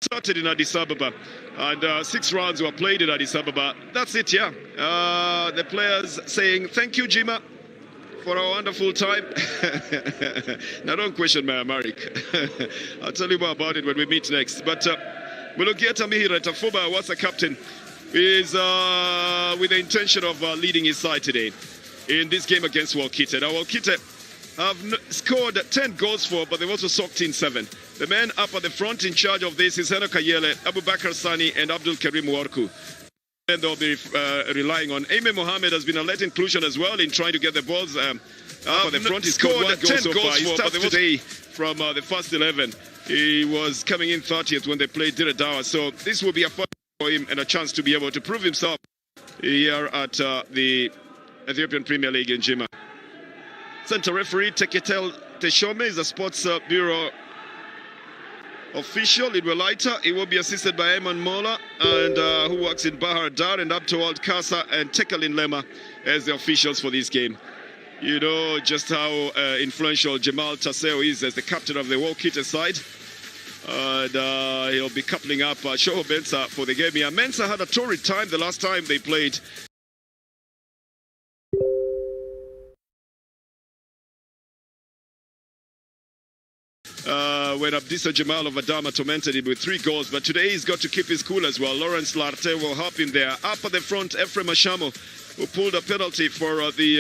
started in Addis Ababa, and 6 rounds were played in Addis Ababa. That's it, yeah. The players saying, thank you, Jima, for a wonderful time. Now, don't question my Amharic. I'll tell you more about it when we meet next. But Mulugieta Mihireta, former Hawassa captain, is with the intention of leading his side today in this game against Wolkite. Now, Wolkite have scored 10 goals for, but they've also socked in 7. The men up at the front in charge of this is Heno Kayele, Abubakar Sani, and Abdul Karim Warku. And they'll be relying on Aime Mohammed has been a late inclusion as well in trying to get the balls up at the front. He scored 10 goals so far. He started today from the first 11. He was coming in 30th when they played Diredawa. So this will be a fun for him and a chance to be able to prove himself here at the Ethiopian Premier League in Jima. Center referee Teketel Teshome is a sports bureau official in Wolkite. He will be assisted by Eman Mola, and who works in Bahar Dar, and Abtawald Kasa and Tekalin Lema as the officials for this game. You know just how influential Jamal Taseo is as the captain of the Wolkite side. And he'll be coupling up Shoho Mensah for the game here. Mensah had a torrid time the last time they played. When Abdissa Jamal of Adama tormented him with 3 goals, but today he's got to keep his cool as well. Lawrence Larte will help him there. Up at the front, Ephraim Ashamo, who pulled a penalty for the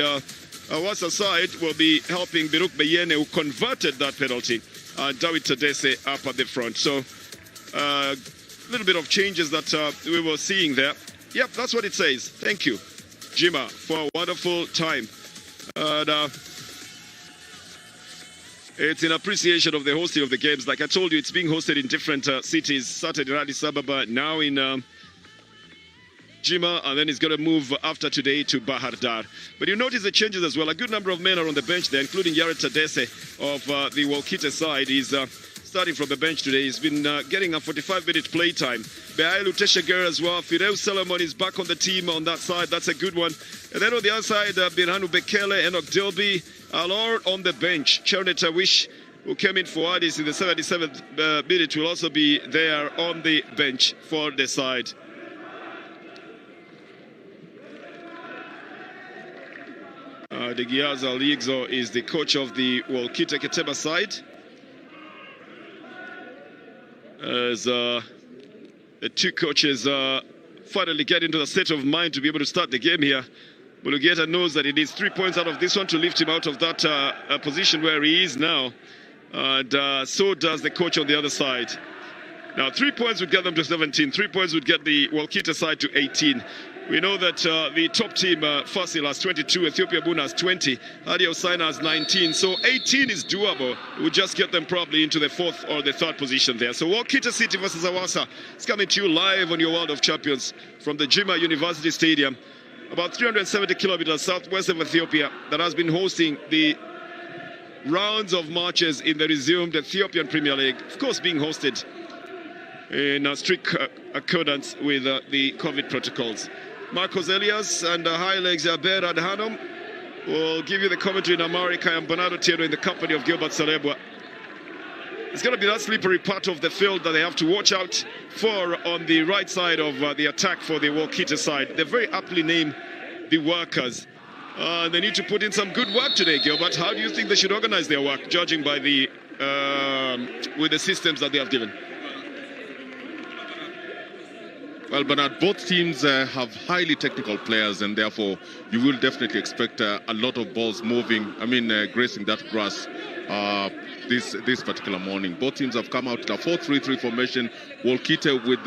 Hawassa side, will be helping Biruk Beyene, who converted that penalty. Dawit Tadese up at the front. So a little bit of changes that we were seeing there. Yep, that's what it says. Thank you, Jima, for a wonderful time. And it's in appreciation of the hosting of the games. Like I told you, it's being hosted in different cities. Started in Addis Ababa, now in Jima, and then it's going to move after today to Bahar Dar. But you notice the changes as well. A good number of men are on the bench there, including Yared Tadese of the Wolkite side. He's starting from the bench today. He's been getting a 45-minute play time. Beailu Teshager as well. Fidel Solomon is back on the team on that side. That's a good one. And then on the other side, Birhanu Bekele, Enoch Dilby, Alor on the bench. Cherneta Wish, who came in for Addis in the 77th minute, will also be there on the bench for the side. De Giaza Ligzo is the coach of the Wolkite Kenema side. As the 2 coaches finally get into the state of mind to be able to start the game here. Mulugieta knows that he needs 3 points out of this one to lift him out of that position where he is now. And so does the coach on the other side. Now, 3 points would get them to 17. 3 points would get the Wolkite side to 18. We know that the top team, Fasil, has 22, Ethiopia Buna has 20, Adi Osaina has 19. So 18 is doable. It would just get them probably into the 4th or the 3rd position there. So Wolkite City versus Hawassa is coming to you live on your World of Champions from the Jima University Stadium, about 370 kilometers southwest of Ethiopia, that has been hosting the rounds of matches in the resumed Ethiopian Premier League, of course being hosted in strict accordance with the COVID protocols. Marcos Elias and High Legs Aber Adhanom will give you the commentary in America, and Bernardo Tieno in the company of Gilbert Salebwa. It's going to be that slippery part of the field that they have to watch out for on the right side of the attack for the Wolkite side. They're very aptly named the Workers. They need to put in some good work today, Gilbert. How do you think they should organize their work, judging by the with the systems that they have given? Well, Bernard, both teams have highly technical players, and therefore you will definitely expect a lot of balls moving, gracing that grass this particular morning. Both teams have come out with a 4-3-3 formation. Wolkite with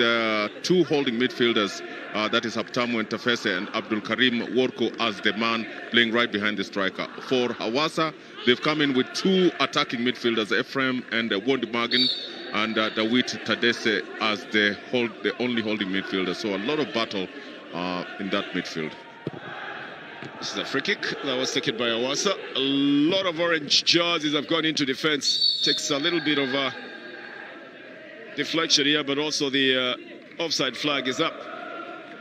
2 holding midfielders, that is Haptamu and Tafese, and Abdul Karim Worko as the man playing right behind the striker. For Hawassa, they've come in with 2 attacking midfielders, Ephraim and Wondi Magan, and Dawit Tadese as the only holding midfielder. So a lot of battle in that midfield. This is a free kick that was taken by Hawassa. A lot of orange jerseys have gone into defense. Takes a little bit of a deflection here, but also the offside flag is up.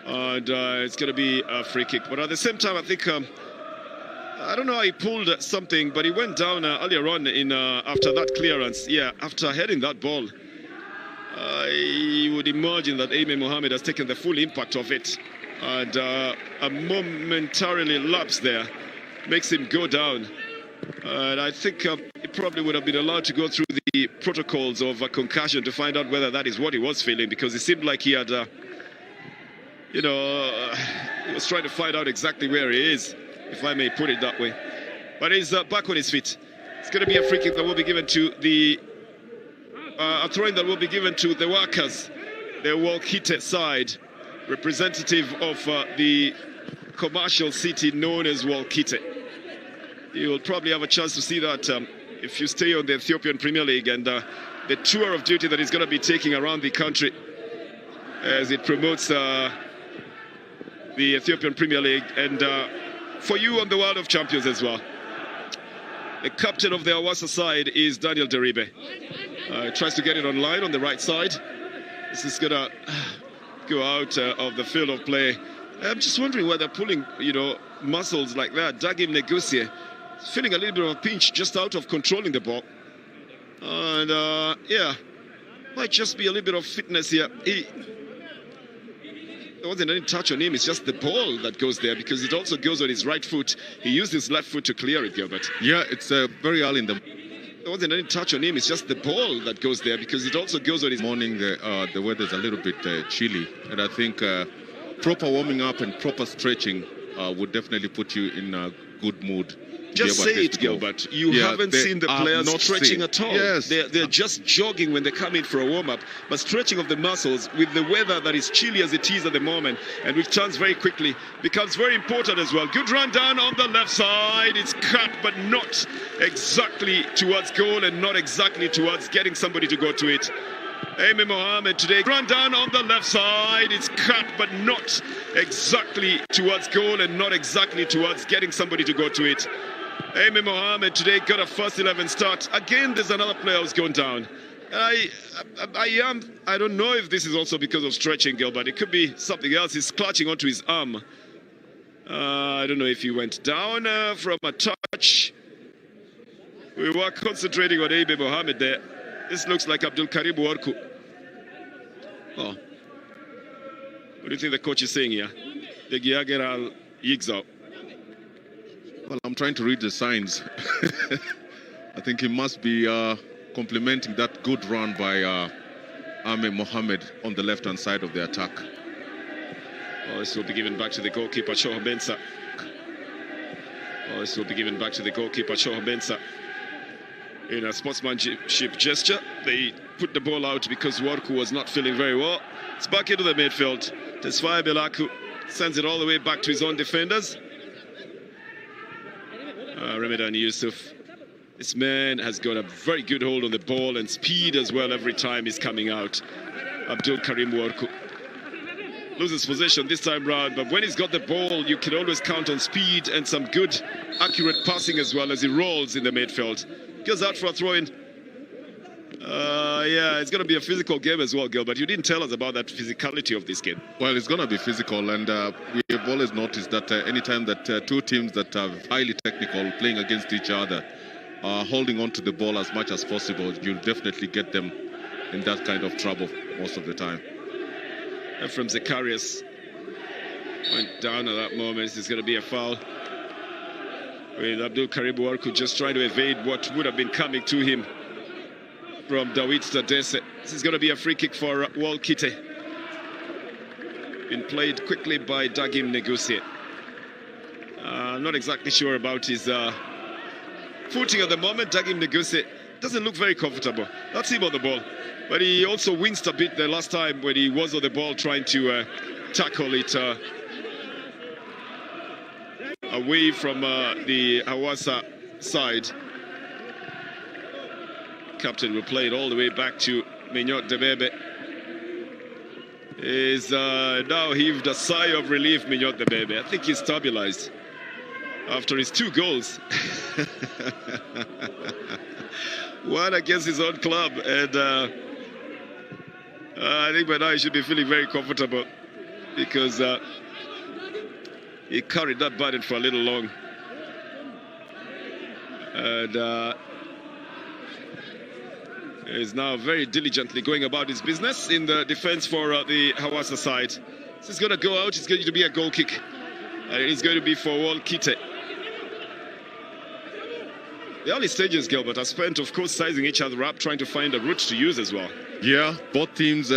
And it's going to be a free kick. But at the same time, I think I don't know how he pulled something, but he went down earlier on in after that clearance. Yeah, after heading that ball. I would imagine that Aime Mohammed has taken the full impact of it, and a momentarily lapse there makes him go down. And I think he probably would have been allowed to go through the protocols of concussion to find out whether that is what he was feeling, because it seemed like he had, he was trying to find out exactly where he is, if I may put it that way. But he's back on his feet. It's going to be a free kick that will be given to the a throw-in that will be given to the workers, the Wolkite side, representative of the commercial city known as Wolkite. You will probably have a chance to see that if you stay on the Ethiopian Premier League and the tour of duty that he's going to be taking around the country as it promotes the Ethiopian Premier League, and for you on the World of Champions as well. The captain of the Hawassa side is Daniel Deribe. Tries to get it online on the right side. This is going to go out of the field of play. I'm just wondering why they're pulling, muscles like that. Dagim Negusie feeling a little bit of a pinch, just out of controlling the ball. And, might just be a little bit of fitness here. There wasn't any touch on him, it's just the ball that goes there, because it also goes on his right foot. He used his left foot to clear it, Gilbert. Yeah, it's very early in the... There wasn't any touch on him, it's just the ball that goes there, because it also goes on his... Morning, the weather's a little bit chilly, and I think proper warming up and proper stretching would definitely put you in a good mood. Just say it, Gilbert. You haven't seen the players stretching at all. Yes. They're just jogging when they come in for a warm-up. But stretching of the muscles with the weather that is chilly as it is at the moment, and which turns very quickly, becomes very important as well. Good run down on the left side. It's cut, but not exactly towards goal and not exactly towards getting somebody to go to it. Aime Mohammed today, run down on the left side. It's cut, but not exactly towards goal and not exactly towards getting somebody to go to it. Aime Mohammed today got a first 11 start. Again, there's another player who's gone down. I don't know if this is also because of stretching, Gilbert. It could be something else. He's clutching onto his arm. I don't know if he went down from a touch. We were concentrating on Aime Mohammed there. This looks like Abdul Karim Worku. Oh. What do you think the coach is saying here? The Giageral Yigzao. Well, I'm trying to read the signs. I think he must be complimenting that good run by Aime Mohammed on the left-hand side of the attack. Oh, this will be given back to the goalkeeper, Choho Bensa. In a sportsmanship gesture, they put the ball out because Worku was not feeling very well. It's back into the midfield. Tesfaye Belaku sends it all the way back to his own defenders. Ramadan Yusuf, this man has got a very good hold on the ball and speed as well every time he's coming out. Abdul Karim Worku loses possession this time round, but when he's got the ball, you can always count on speed and some good, accurate passing as well as he rolls in the midfield. Goes out for a throw-in. Yeah, it's going to be a physical game as well, Gilbert. You didn't tell us about that physicality of this game. Well, it's going to be physical, and we have always noticed that anytime that two teams that are highly technical playing against each other are holding on to the ball as much as possible, you'll definitely get them in that kind of trouble most of the time. Ephraim Zacharias went down at that moment. This is going to be a foul, with Abdul Karim Worku just trying to evade what would have been coming to him from Dawid Stadese. This is going to be a free kick for Wolkite. Been played quickly by Dagim Negusie. I'm not exactly sure about his footing at the moment. Dagim Negusie doesn't look very comfortable. That's him on the ball. But he also winced a bit the last time when he was on the ball trying to tackle it away from the Hawassa side. Captain will play it all the way back to Mignot Debebe. He's now heaved a sigh of relief, Mignot Debebe. I think he's stabilized after his 2 goals. One against his own club, and I think by now he should be feeling very comfortable, because he carried that burden for a little long. And is now very diligently going about his business in the defense for the Hawassa side. This is going to go out. It's going to be a goal kick. It's going to be for Wolkite. The early stages, Gilbert, are spent, of course, sizing each other up, trying to find a route to use as well. Yeah, both teams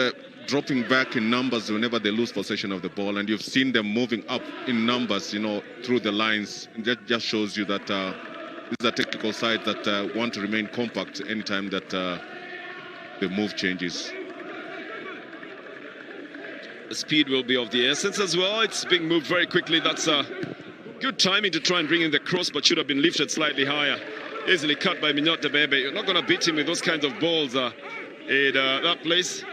dropping back in numbers whenever they lose possession of the ball, and you've seen them moving up in numbers, you know, through the lines. And that just shows you that these are technical sides that want to remain compact anytime that the move changes. The speed will be of the essence as well. It's being moved very quickly. That's good timing to try and bring in the cross, but should have been lifted slightly higher. Easily cut by Minot Bebe. You're not going to beat him with those kinds of balls in that place.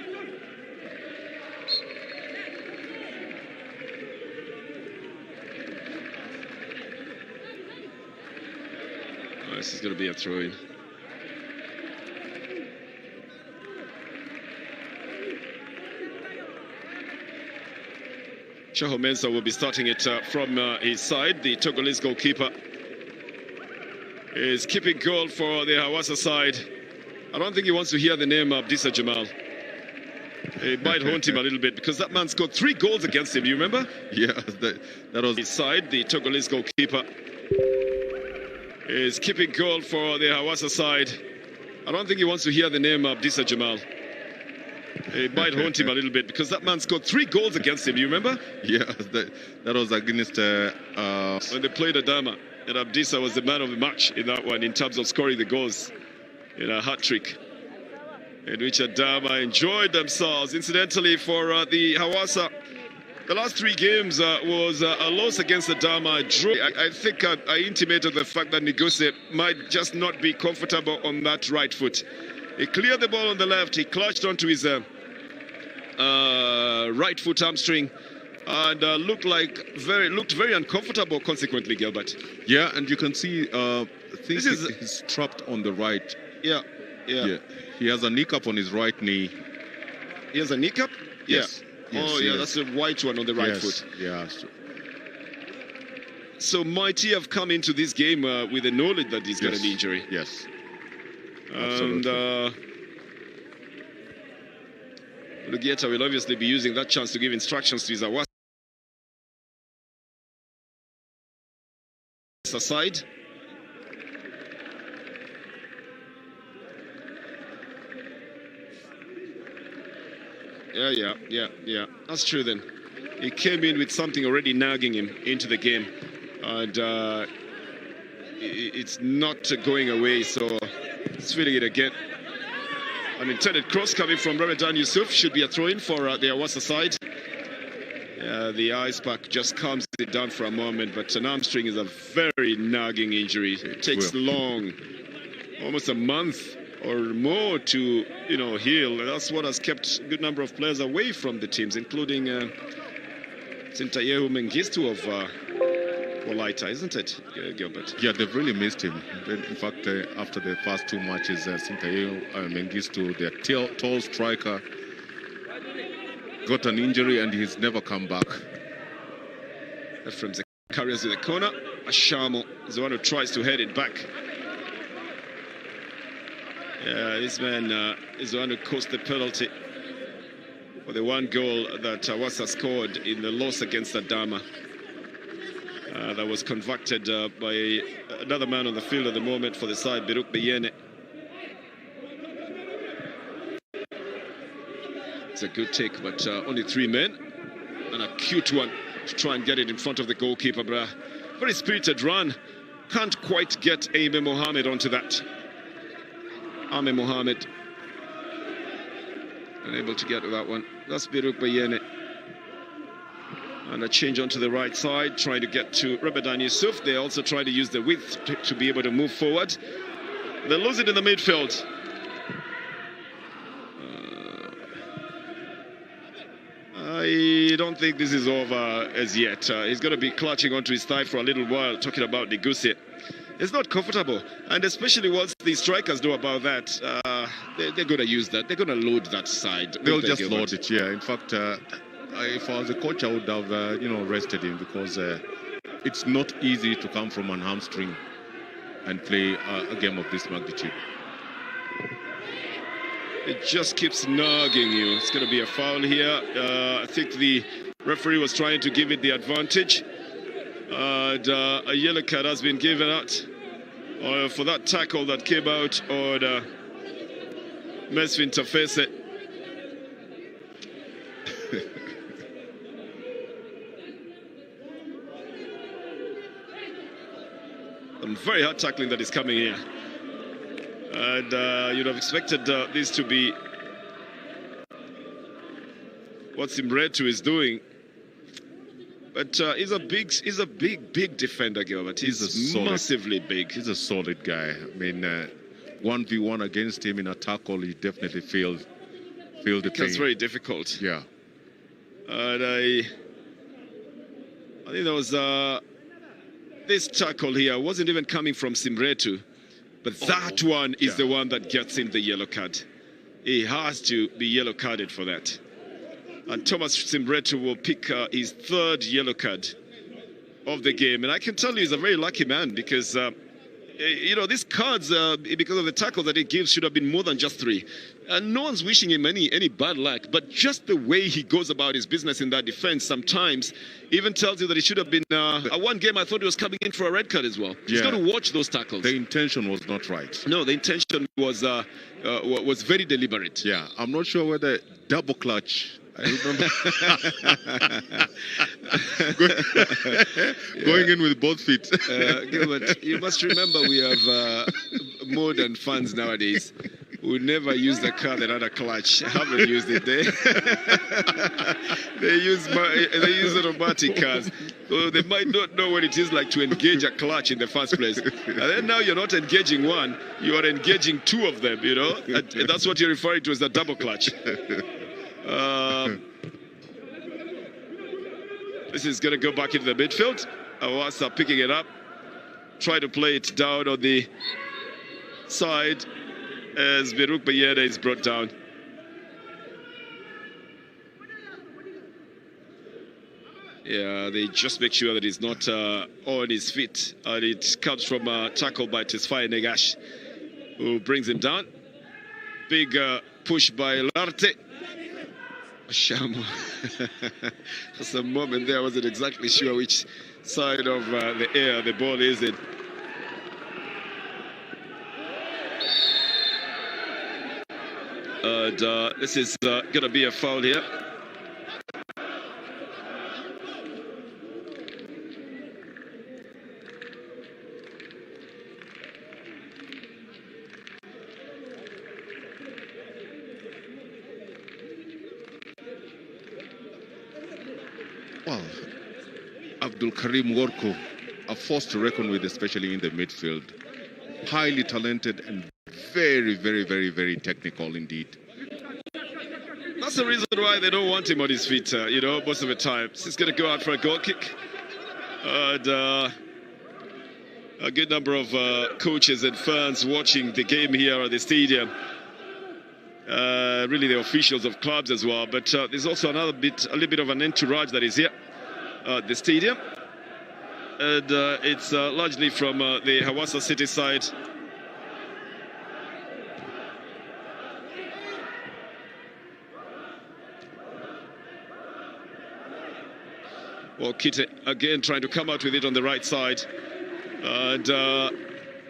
Oh, this is going to be a throw-in. Shaho Mensah will be starting it from his side. The Togolese goalkeeper is keeping goal for the Hawassa side. I don't think he wants to hear the name Abdissa Jamal. It might haunt him a little bit because that man scored 3 goals against him, you remember? Yeah, that was his side. The Togolese goalkeeper is keeping goal for the Hawassa side. I don't think he wants to hear the name Abdissa Jamal. It might haunt him a little bit because that man scored 3 goals against him, you remember? Yeah, that was against when they played Adama. And Abdissa was the man of the match in that one in terms of scoring the goals in a hat-trick, in which Adama enjoyed themselves. Incidentally, for the Hawassa, the last 3 games was a loss against Adama. I think I intimated the fact that Neguse might just not be comfortable on that right foot. He cleared the ball on the left. He clutched onto his right foot hamstring. And looked very uncomfortable. Consequently, Gilbert. Yeah, and you can see, he's trapped on the right. Yeah. He has a kneecap on his right knee. He has a kneecap. Yes. Yeah. Oh, yeah. That's a white one on the right foot. Yeah. So might he have come into this game with the knowledge that he's got an injury? Yes. Absolutely. And Lugieta will obviously be using that chance to give instructions to his Hawassa side. Yeah. That's true then. He came in with something already nagging him into the game. And it's not going away, so he's feeling it again. An intended cross coming from Ramadan Yusuf. Should be a throw-in for the Hawassa side. The ice pack just calms it down for a moment, but an hamstring is a very nagging injury. It takes long, almost a month or more to heal. That's what has kept a good number of players away from the teams, including Sintayehu Mengistu of Wolkite, isn't it, Gilbert? Yeah, they've really missed him. In fact, after the first 2 matches, Sintayehu Mengistu, their tall striker, got an injury and he's never come back. From the carriers in the corner, Ashamo is the one who tries to head it back. Yeah, this man is the one who caused the penalty for the 1 goal that Hawassa scored in the loss against Adama. That was converted by another man on the field at the moment for the side, Biruk Beyene. It's a good take, but only 3 men. And a cute one to try and get it in front of the goalkeeper. But very spirited run. Can't quite get Aime Mohamed onto that. Aime Mohamed unable to get to that one. That's Biruk Beyene. And a change onto the right side, trying to get to Ramadan Yusuf. They also try to use the width to be able to move forward. They lose it in the midfield. I don't think this is over as yet. He's going to be clutching onto his thigh for a little while, talking about Neguse. It's not comfortable, and especially once the strikers know about that, they're going to use that. They're going to load that side. They'll just load it, yeah. In fact, if I was a coach, I would have, rested him, because it's not easy to come from an hamstring and play a game of this magnitude. It just keeps nagging you. It's going to be a foul here. I think the referee was trying to give it the advantage. And a yellow card has been given out for that tackle that came out on Mesfin Tafese. Some very hard tackling that is coming here. And you'd have expected this to be what Simretu is doing. But he's a big defender, Gilbert. He's massively big. He's a solid guy. I mean, 1v1 against him in a tackle, he definitely feels the pain. That's very difficult. Yeah. And I think there was this tackle here wasn't even coming from Simretu, but that one is the one that gets him the yellow card. He has to be yellow carded for that. And Thomas Simretu will pick his third yellow card of the game. And I can tell you he's a very lucky man because, you know, these cards, because of the tackle that he gives, should have been more than just 3. And no one's wishing him any bad luck. But just the way he goes about his business in that defense sometimes even tells you that he should have been... one game I thought he was coming in for a red card as well. He's got to watch those tackles. The intention was not right. No, the intention was very deliberate. Yeah, I'm not sure whether double clutch... I remember going in with both feet. Gilbert, you must remember we have modern fans nowadays who never use the car that had a clutch. Haven't used it. They use automatic cars, so they might not know what it is like to engage a clutch in the first place. And then now you're not engaging one, you are engaging 2 of them. You know, and that's what you're referring to as the double clutch. This is going to go back into the midfield. Hawassa picking it up. Try to play it down on the side as Beruk Bayeda is brought down. Yeah, they just make sure that he's not on his feet. And it comes from a tackle by Tesfaye Negash, who brings him down. Big push by Larte. Shamu. For some moment there, I wasn't exactly sure which side of the air the ball is in. And this is going to be a foul here. Well, Abdul Karim Worko, a force to reckon with, especially in the midfield. Highly talented and very, very, very, very technical indeed. That's the reason why they don't want him on his feet, you know, most of the time. He's going to go out for a goal kick. And a good number of coaches and fans watching the game here at the stadium. Really the officials of clubs as well. But there's also a little bit of an entourage that is here at the stadium. And it's largely from the Hawassa City side. Wolkite again trying to come out with it on the right side. And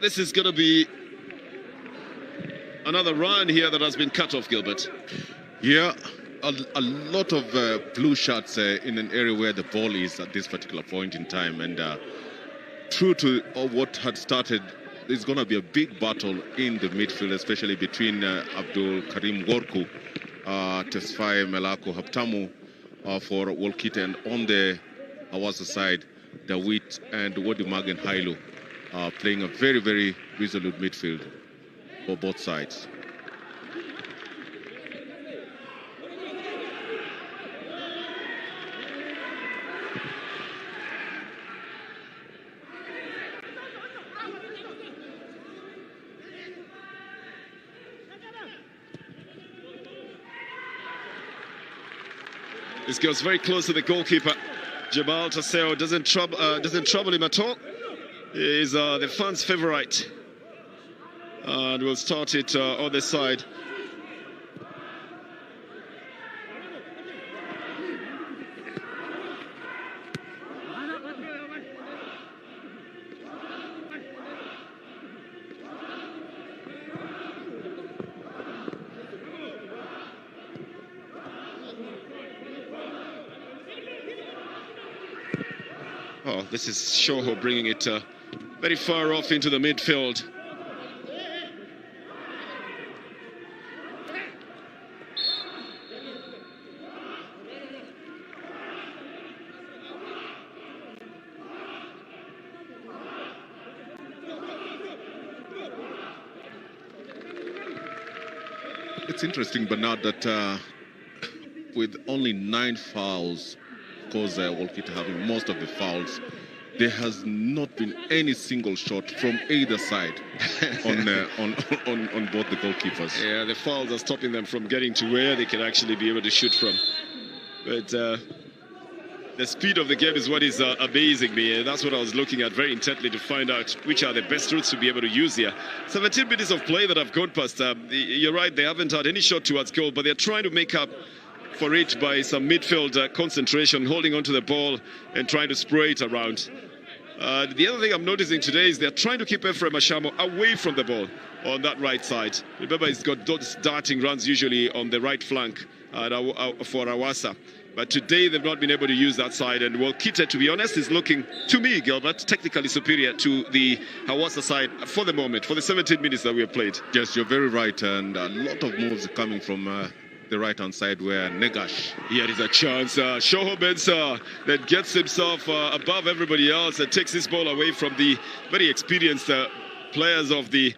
this is going to be another run here that has been cut off, Gilbert. Yeah, a lot of blue shots in an area where the ball is at this particular point in time. And true to what had started, there's going to be a big battle in the midfield, especially between Abdul Karim Worku, Tesfaye Melako Haptamu for Wolkite, and on the Hawassa side, Dawit and Wodimagan Hailu playing a very, very resolute midfield for both sides. This goes very close to the goalkeeper. Jamal Taseo doesn't trouble him at all. He is the fans' favorite. And we'll start it on the side Oh, this is Shoho bringing it very far off into the midfield. It's interesting, Bernard, that with only 9 fouls, of course, Wolkite having most of the fouls, there has not been any single shot from either side on both the goalkeepers. Yeah, the fouls are stopping them from getting to where they can actually be able to shoot from. But the speed of the game is what is amazing me. That's what I was looking at very intently to find out which are the best routes to be able to use here. 17 minutes of play that have gone past. You're right, they haven't had any shot towards goal, but they're trying to make up for it by some midfield concentration, holding onto the ball and trying to spray it around. The other thing I'm noticing today is they're trying to keep Ephraim Ashamo away from the ball on that right side. Remember, he's got those darting runs usually on the right flank for Hawassa. But today they've not been able to use that side, and Wolkite, to be honest, is looking, to me, Gilbert, technically superior to the Hawassa side for the moment, for the 17 minutes that we have played. Yes, you're very right, and a lot of moves coming from the right-hand side where Negash. Here is a chance. Shoho Mensah that gets himself above everybody else and takes this ball away from the very experienced players of the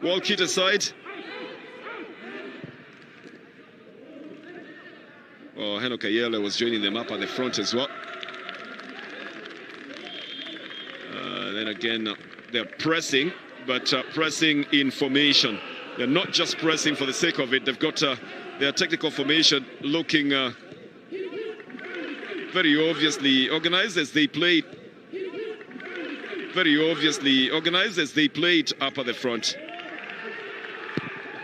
Wolkite side. Oh, Henok Ayala was joining them up at the front as well. Then again, they're pressing, but pressing in formation. They're not just pressing for the sake of it. They've got their technical formation looking very obviously organized as they played. Very obviously organized as they played up at the front.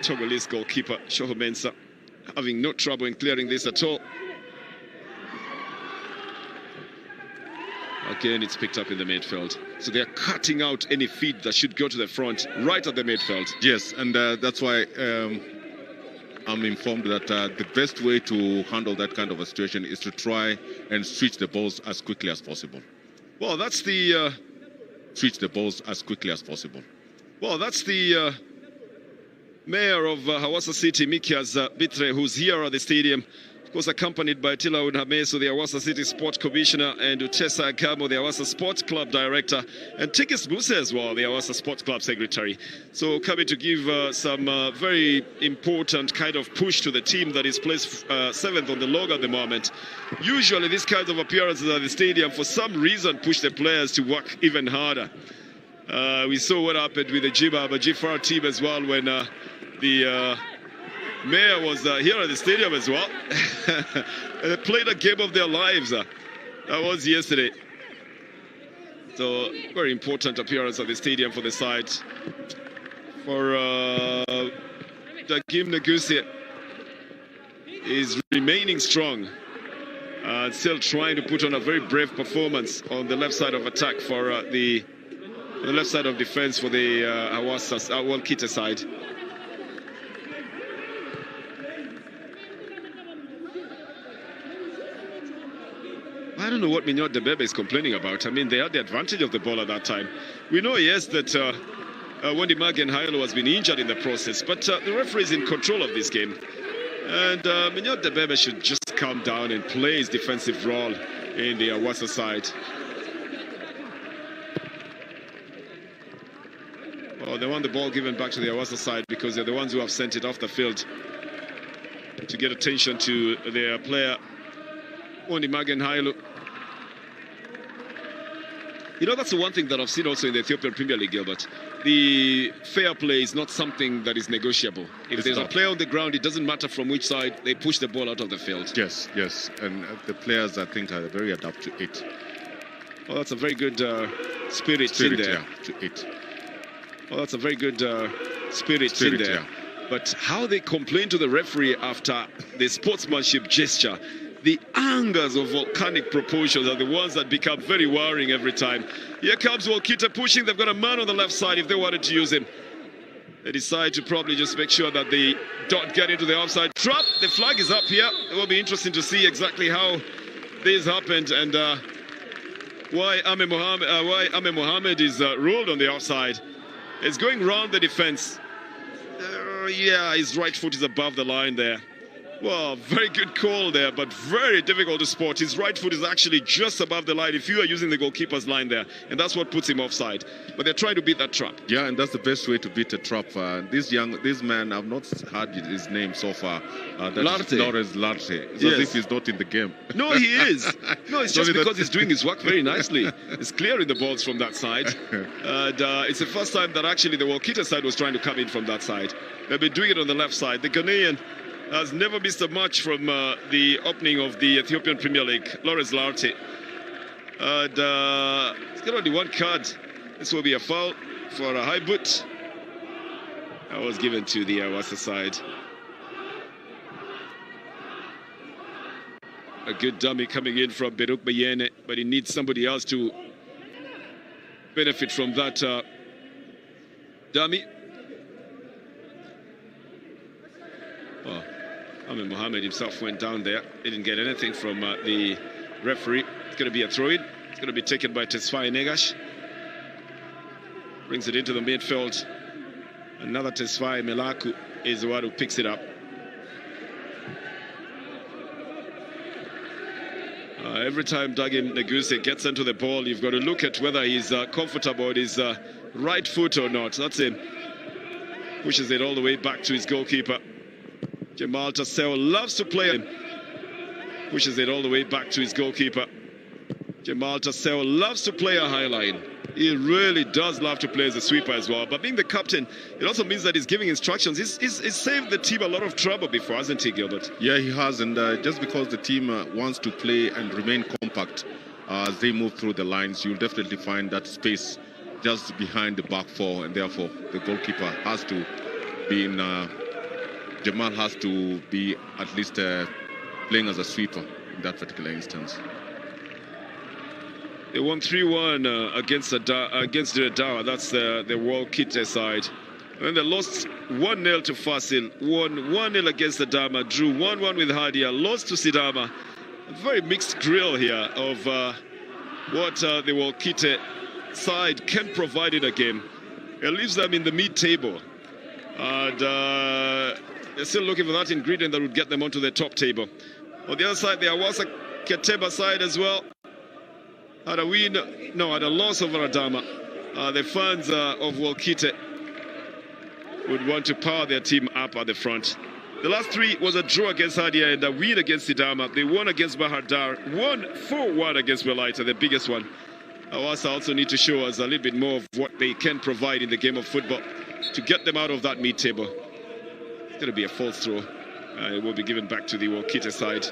Togolese goalkeeper Shoho Mensah having no trouble in clearing this at all. Again, it's picked up in the midfield. So they're cutting out any feed that should go to the front, right at the midfield. Yes, and that's why I'm informed that the best way to handle that kind of a situation is to try and switch the balls as quickly as possible. Well, that's the... switch the balls as quickly as possible. Well, that's the... Mayor of Hawassa City, Mikias Bitre, who's here at the stadium, of course accompanied by Tila Unhameso, the Hawassa City Sports Commissioner, and Utesa Agamo, the Hawassa Sports Club Director, and Tigis Musa as well, the Hawassa Sports Club Secretary. So coming to give some very important kind of push to the team that is placed 7th on the log at the moment. Usually these kinds of appearances at the stadium, for some reason, push the players to work even harder. We saw what happened with the Jifar team as well when the mayor was here at the stadium as well. They played a game of their lives. That was yesterday. So very important appearance at the stadium for the side. For Dagim Negusi is remaining strong. Still trying to put on a very brave performance on the left side of attack for the left side of defense for the Hawassa Wolkite side. I don't know what Mignot Debebe is complaining about. I mean, they had the advantage of the ball at that time. We know, yes, that Wendy Magen Hailo has been injured in the process, but the referee is in control of this game. And Mignot Debebe should just calm down and play his defensive role in the Hawassa side. Oh, they want the ball given back to the Hawassa side because they're the ones who have sent it off the field to get attention to their player, Wendy Magen Hailo. You know, that's the one thing that I've seen also in the Ethiopian Premier League, Gilbert. The fair play is not something that is negotiable. If there's a player on the ground, it doesn't matter from which side, they push the ball out of the field. Yes, yes. And the players, I think, are very adept to it. Well, that's a very good spirit in there. Yeah, to it. Well, that's a very good spirit in there. Yeah. But how they complain to the referee after the sportsmanship gesture, the angers of volcanic proportions are the ones that become very worrying every time. Here comes Wolkite pushing. They've got a man on the left side if they wanted to use him. They decide to probably just make sure that they don't get into the offside trap. The flag is up here. It will be interesting to see exactly how this happened. And why Ahmed Mohamed is ruled on the offside. It's going round the defense. Yeah, his right foot is above the line there. Well, very good call there, but very difficult to spot. His right foot is actually just above the line if you are using the goalkeeper's line there, and that's what puts him offside. But they're trying to beat that trap. Yeah, and that's the best way to beat a trap. This man, I've not heard his name so far. Larte. Lawrence Larte. It's Yes. as if he's not in the game. No, he is. No, it's just Sorry, because he's doing his work very nicely. He's clearing the balls from that side. And it's the first time that actually the Wolkite side was trying to come in from that side. They've been doing it on the left side. The Ghanaian has never missed a match from the opening of the Ethiopian Premier League, Lawrence Larte. And he's got only one card. This will be a foul for a high boot. That was given to the Hawassa side. A good dummy coming in from Beruk Bayene, but he needs somebody else to benefit from that dummy. Well, Ahmed Mohamed himself went down there. He didn't get anything from the referee. It's going to be a throw-in. It's going to be taken by Tesfaye Negash. Brings it into the midfield. Another Tesfaye Melaku is the one who picks it up. Every time Dagin Neguse gets into the ball, you've got to look at whether he's comfortable with his right foot or not. That's him. Pushes it all the way back to his goalkeeper. Jamal Tassel loves to play him. Pushes it all the way back to his goalkeeper. Jamal Tassel loves to play a high line. He really does love to play as a sweeper as well. But being the captain, it also means that he's giving instructions. He's saved the team a lot of trouble before, hasn't he, Gilbert? Yeah, he has. And just because the team wants to play and remain compact as they move through the lines, you'll definitely find that space just behind the back four. And therefore, the goalkeeper has to be in... Jamal has to be at least playing as a sweeper in that particular instance. They won 3-1 against the Dawa. That's the Wolkite side. And they lost 1-0 to Fasil, won 1-0 against the Dama, drew 1-1 with Hadia, lost to Sidama. A very mixed grill here of what the Wolkite side can provide in a game. It leaves them in the mid-table. And they're still looking for that ingredient that would get them onto the top table. On the other side, the Hawassa Kenema side as well had a win, no, had a loss over Adama. The fans of Wolkite would want to power their team up at the front. The last three was a draw against Hadia and a win against Sidama. They won against Bahardar, won 4-1 against Wolkite, the biggest one. Hawassa also need to show us a little bit more of what they can provide in the game of football to get them out of that mid-table. It's going to be a false throw. It will be given back to the Wolkite side.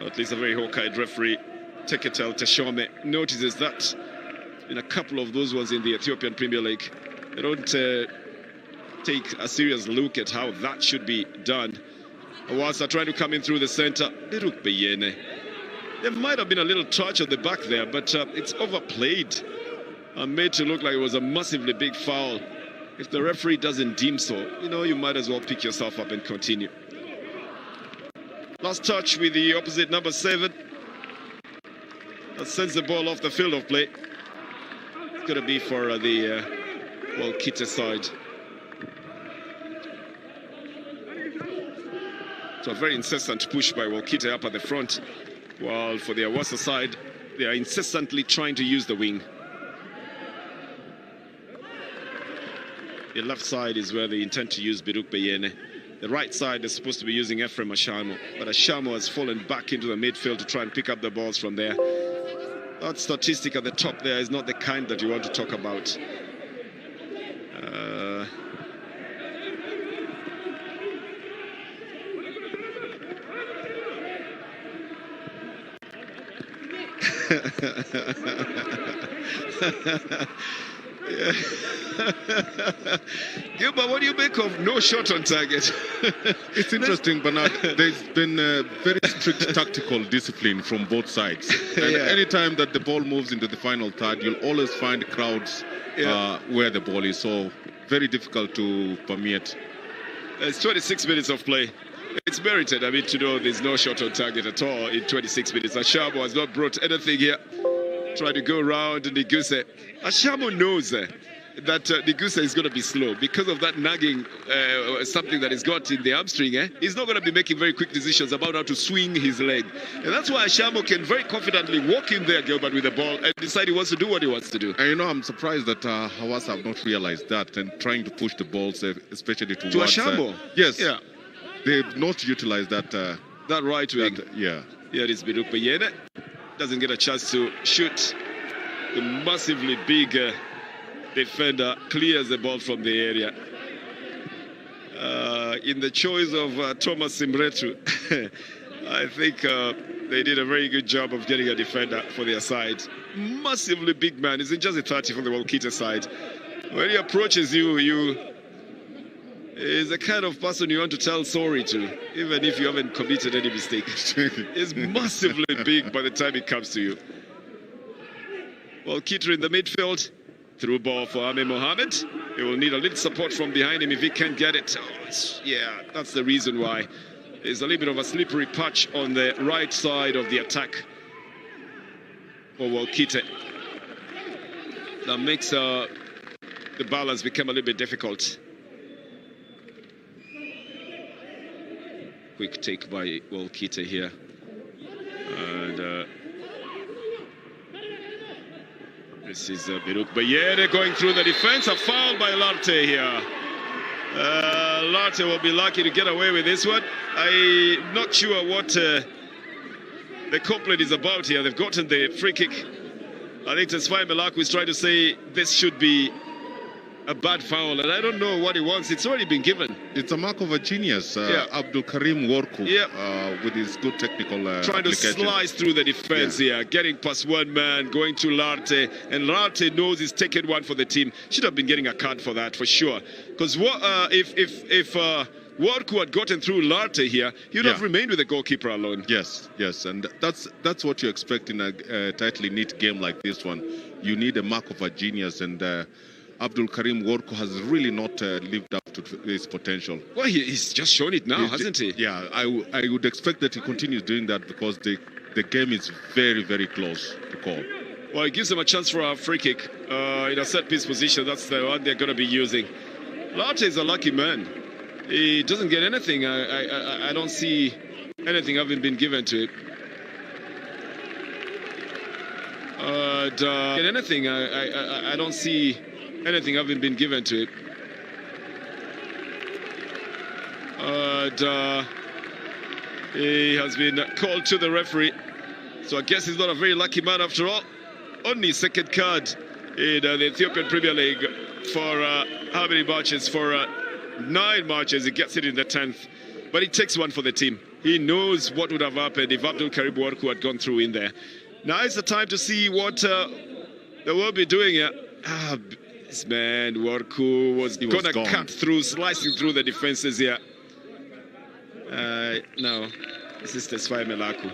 At least a very hawk-eyed referee, Teketel Teshome, notices that in a couple of those ones in the Ethiopian Premier League, they don't take a serious look at how that should be done. Hawassa trying to come in through the center. There might have been a little touch at the back there, but it's overplayed and made to look like it was a massively big foul. If the referee doesn't deem so, you might as well pick yourself up and continue. Last touch with the opposite number 7. That sends the ball off the field of play. It's going to be for the Wolkite side. So a very incessant push by Wolkite up at the front, while for the Hawassa side, they are incessantly trying to use the wing. The left side is where they intend to use Beruk Bayene. The right side is supposed to be using Ephraim Ashamo, but Ashamo has fallen back into the midfield to try and pick up the balls from there. That statistic at the top there is not the kind that you want to talk about. Yeah. Gilbert, what do you make of no shot on target? It's interesting, Bernard. There's been very strict tactical discipline from both sides. And anytime that the ball moves into the final third, you'll always find crowds where the ball is. So very difficult to permeate. It's 26 minutes of play. it's merited. I mean, to know there's no shot on target at all in 26 minutes. Ashamo has not brought anything here. Try to go around Niguse. Ashamo knows that Niguse is going to be slow because of that nagging, something that he's got in the hamstring. He's not going to be making very quick decisions about how to swing his leg. And that's why Ashamo can very confidently walk in there, Gilbert, with the ball and decide he wants to do what he wants to do. And you know, I'm surprised that Hawassa have not realized that and trying to push the balls, especially towards... To Ashamo? Yes. Yeah. They've not utilized that... that right wing. Yeah. Here is Biruk Bayene. Doesn't get a chance to shoot. The massively big defender clears the ball from the area. In the choice of Thomas Simretu, I think they did a very good job of getting a defender for their side. Massively big man. He's just a 30 from the Wolkite side. When he approaches you, is the kind of person you want to tell sorry to, even if you haven't committed any mistake. He's massively big by the time it comes to you. Well, Kitri in the midfield. Through ball for Ame Mohammed. He will need a little support from behind him if he can't get it. Yeah, that's the reason why. There's a little bit of a slippery patch on the right side of the attack for Wolkite. That makes the balance become a little bit difficult. Quick take by Wolkite here. And this is Biruk Bayere going through the defense. A foul by Larte here. Larte will be lucky to get away with this one. I'm not sure what the complaint is about here. They've gotten the free kick. I think Tesfaye Melaku is trying to say this should be a bad foul, and I don't know what he wants. It's already been given. It's a mark of a genius, Abdul Karim Worku, with his good technical trying to slice through the defense here, getting past one man, going to Larte, and Larte knows he's taken one for the team. Should have been getting a card for that, for sure. Because if Worku had gotten through Larte here, he would have remained with the goalkeeper alone. Yes, and that's what you expect in a tightly knit game like this one. You need a mark of a genius, and Abdul Karim Worku has really not lived up to his potential. Well, he's just shown it now, hasn't he? Yeah, I would expect that he continues doing that because the game is very, very close to call. Well, it gives them a chance for a free kick in a set-piece position. That's the one they're going to be using. Larte is a lucky man. He doesn't get anything. I don't see anything having been given to him. I don't see anything having been given to it. He has been called to the referee. So I guess he's not a very lucky man after all. Only second card in the Ethiopian Premier League for how many matches? For 9 matches. He gets it in the 10th. But he takes one for the team. He knows what would have happened if Abdul Karim Worku had gone through in there. Now is the time to see what they will be doing here. This man, Worku, was going to cut through, slicing through the defenses here. No, this is Tesfaye Melaku.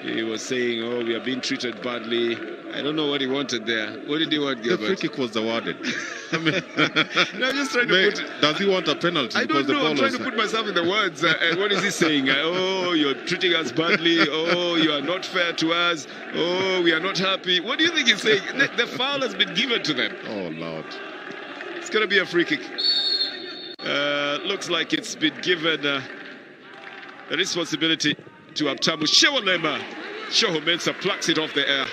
He was saying, oh, we are being treated badly. I don't know what he wanted there. What did he want, Gilbert? The free kick was awarded. I mean, no, I'm just trying to put... Does he want a penalty? I don't know. I'm trying to put myself in the words. What is he saying? Oh, you're treating us badly. Oh, you are not fair to us. Oh, we are not happy. What do you think he's saying? The foul has been given to them. Oh, Lord. It's going to be a free kick. Looks like it's been given the responsibility to Abtamu Shewolema. Shoho Mensah plucks it off the air.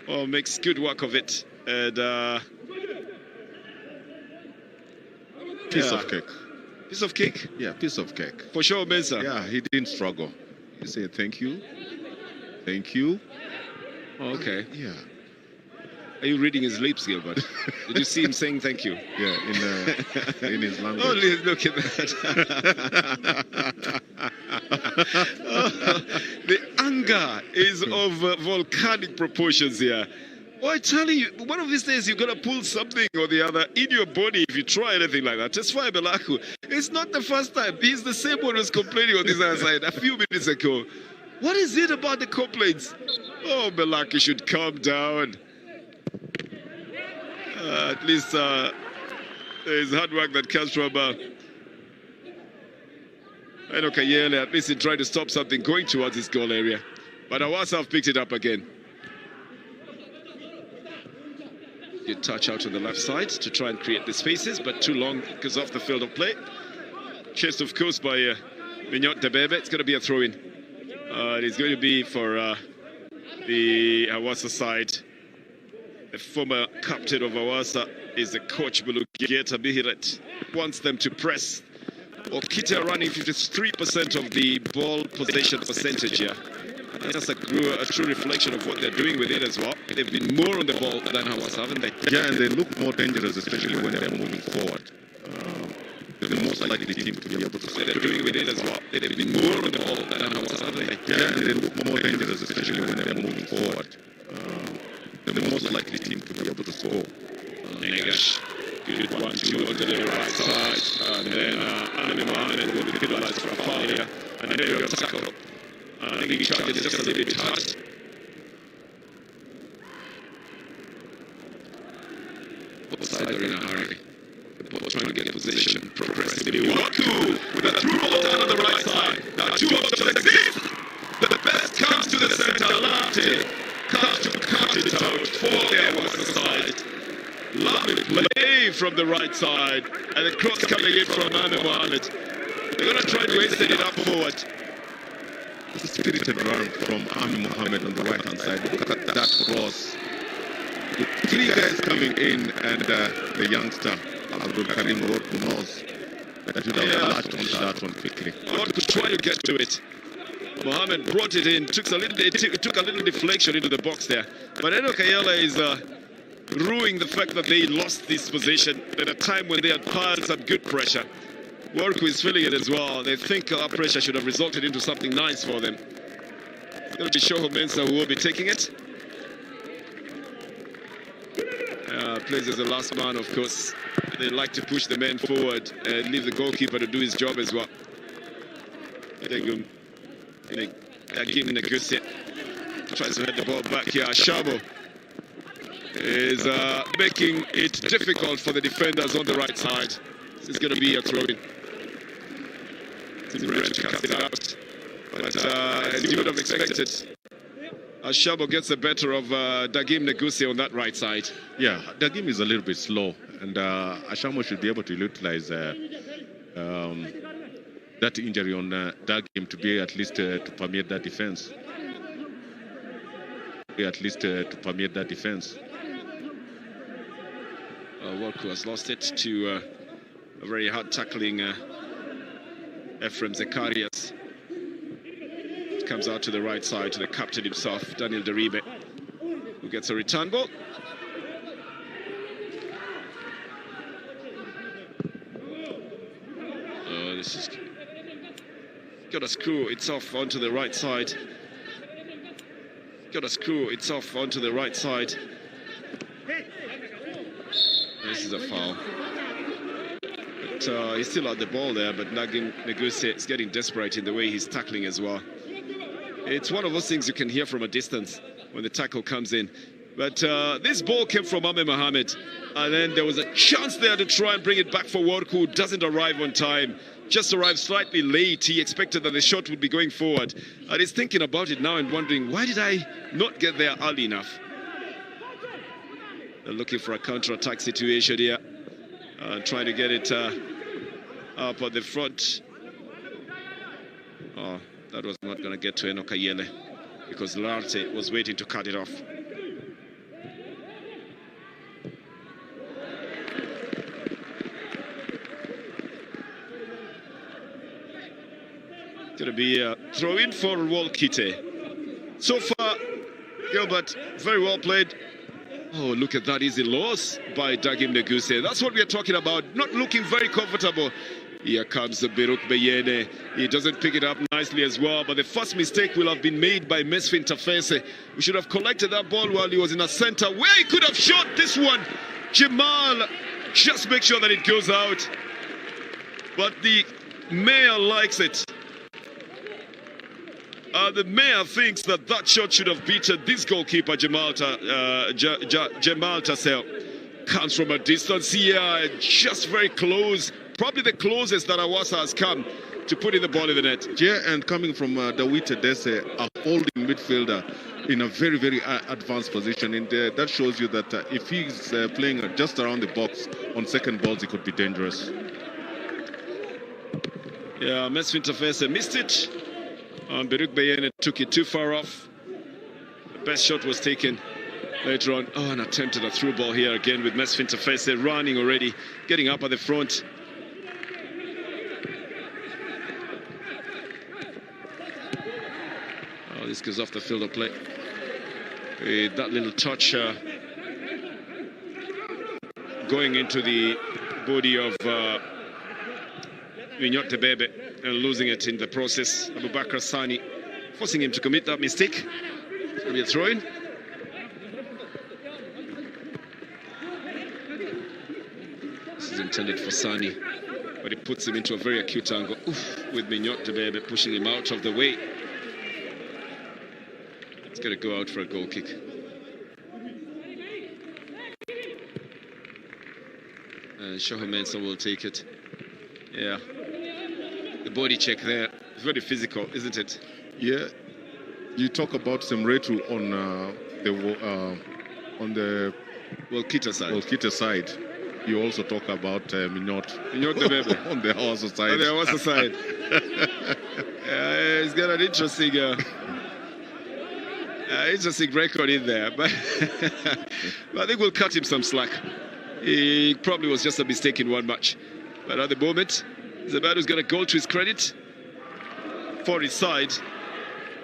Oh, makes good work of it. And piece of cake. Piece of cake? Yeah, piece of cake. For sure, Mensah. Yeah, he didn't struggle. He said, thank you. Thank you. Oh, okay. Yeah. Are you reading his lips, Gilbert? Did you see him saying thank you? Yeah, in his language. Oh, look at that. The anger is of volcanic proportions here. Well, I tell you, one of these days you're going to pull something or the other in your body if you try anything like that. Tesfaye Melaku, it's not the first time. He's the same one who's complaining on this other side a few minutes ago. What is it about the complaints? Oh, Melaku should calm down. At least There's hard work that comes from Kayele, at least in trying to stop something going towards his goal area. But Hawassa have picked it up again. Good touch out on the left side to try and create the spaces, but too long because off the field of play. Chased, of course, by Mignot Debebe. It's going to be a throw-in. It is going to be for the Hawassa side. The former captain of Hawassa is the coach, Bulugeta Bihiret. Wants them to press. Wolkite are running 53% of the ball possession percentage here. That's a true reflection of what they're doing with it as well. They've been more on the ball than Hawassa, haven't they? Yeah, and they look more dangerous, especially when they're moving forward. They're the most likely team to be able to They're doing with it as well. They've been more on the ball than Hawassa, haven't they? Yeah, and they look more dangerous, especially when they're moving forward. They're the most likely team to be able to score. Negash. Good 1-2 onto the right side. And then Anima will be penalized for a foul here. And then they'll tackle. I think he charges just a little bit hard. Both sides are in a hurry. The ball trying to get position progressively. Waku with a through ball down on the right side. Now two options exist. The best comes to the center. Latte comes to cut it out for the Hawassa side. Lovely play from the right side. And the cross coming in from Ahmed Mohamed. They're going to try to extend it up forward. It's a spirited run from Ahmed Mohamed on the right-hand side. Look at that cross. With three guys coming in, and the youngster, Abdul Karim Rod, knows that should have latched on that one quickly. Rod could try to get to it. Mohamed brought it in, took a little deflection into the box there. But Eno Kayela is ruining the fact that they lost this position at a time when they had piled some good pressure. Worku is feeling it as well. They think that pressure should have resulted into something nice for them. It's going to be Shoho Mensah who will be taking it. Plays as the last man, of course. They like to push the men forward and leave the goalkeeper to do his job as well. Dagim Negusi tries to head the ball back here. Shabo is making it difficult for the defenders on the right side. This is going to be a throw-in. He's ready to cast it out. But as you would have expected, Shabo gets the better of Dagim Negusi on that right side. Yeah, Dagim is a little bit slow, and Ashamo should be able to utilize that injury on Dagim to be at least to permeate that defense. Wolku has lost it to a very hard tackling Ephraim Zekarias. It comes out to the right side to the captain himself, Daniel Deribe, who gets a return ball. This is got to screw itself onto the right side. This is a foul. But he's still at the ball there, but Dagim Negusi is getting desperate in the way he's tackling as well. It's one of those things you can hear from a distance when the tackle comes in. But this ball came from Ahmed Mohamed, and then there was a chance there to try and bring it back for Worku, who doesn't arrive on time. Just arrived slightly late. He expected that the shot would be going forward. And he's thinking about it now and wondering, why did I not get there early enough? They're looking for a counter-attack situation here. Trying to get it up at the front. Oh, that was not going to get to Eno Kayele because Larte was waiting to cut it off. Going to be a throw-in for Wolkite. So far, Gilbert, very well played. Oh, look at that easy loss by Dagim Negusi. That's what we are talking about. Not looking very comfortable. Here comes Biruk Beyene. He doesn't pick it up nicely as well. But the first mistake will have been made by Mesfin Tafese. We should have collected that ball while he was in a center where he could have shot this one. Jamal, just make sure that it goes out. But the mayor likes it. The mayor thinks that shot should have beaten this goalkeeper, Jamal Tassel. Comes from a distance here, just very close. Probably the closest that Hawassa has come to putting the ball in the net. Yeah, and coming from Dawite Dese, a holding midfielder in a very, very advanced position. And that shows you that if he's playing just around the box on second balls, he could be dangerous. Yeah, Mesfin Tafese missed it. And Beruk Bayene took it too far off. The best shot was taken later on. Oh, an attempt at a through ball here again with Mesfin Tafese running already, getting up at the front. Oh, this goes off the field of play. With that little touch going into the body of Vignot Tebebe and losing it in the process. Abubakar Sani forcing him to commit that mistake. It's going to be a throw-in. This is intended for Sani, but it puts him into a very acute angle. Oof, with Vignot Tebebe pushing him out of the way. It's going to go out for a goal kick. And Shoha Mensah will take it. Yeah. The body check there. It's very physical, isn't it? Yeah. You talk about Semretu on the Wolkite side. Wolkite side. You also talk about Mignot Tebebe on the Hawassa side. On the Hawassa side. He's got an interesting record in there, but I think we'll cut him some slack. He probably was just a mistake in one match, but at the moment, he's a man who's got a goal to his credit for his side.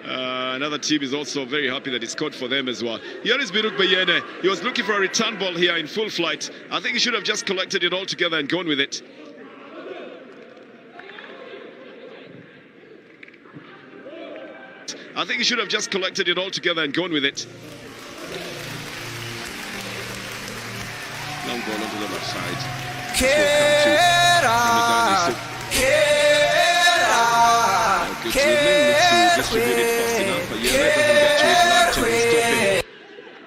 Another team is also very happy that he scored for them as well. Here is Beruk Bayene. He was looking for a return ball here in full flight. I think he should have just collected it all together and gone with it. I think he should have just collected it all together and gone with it. Long ball onto the left side.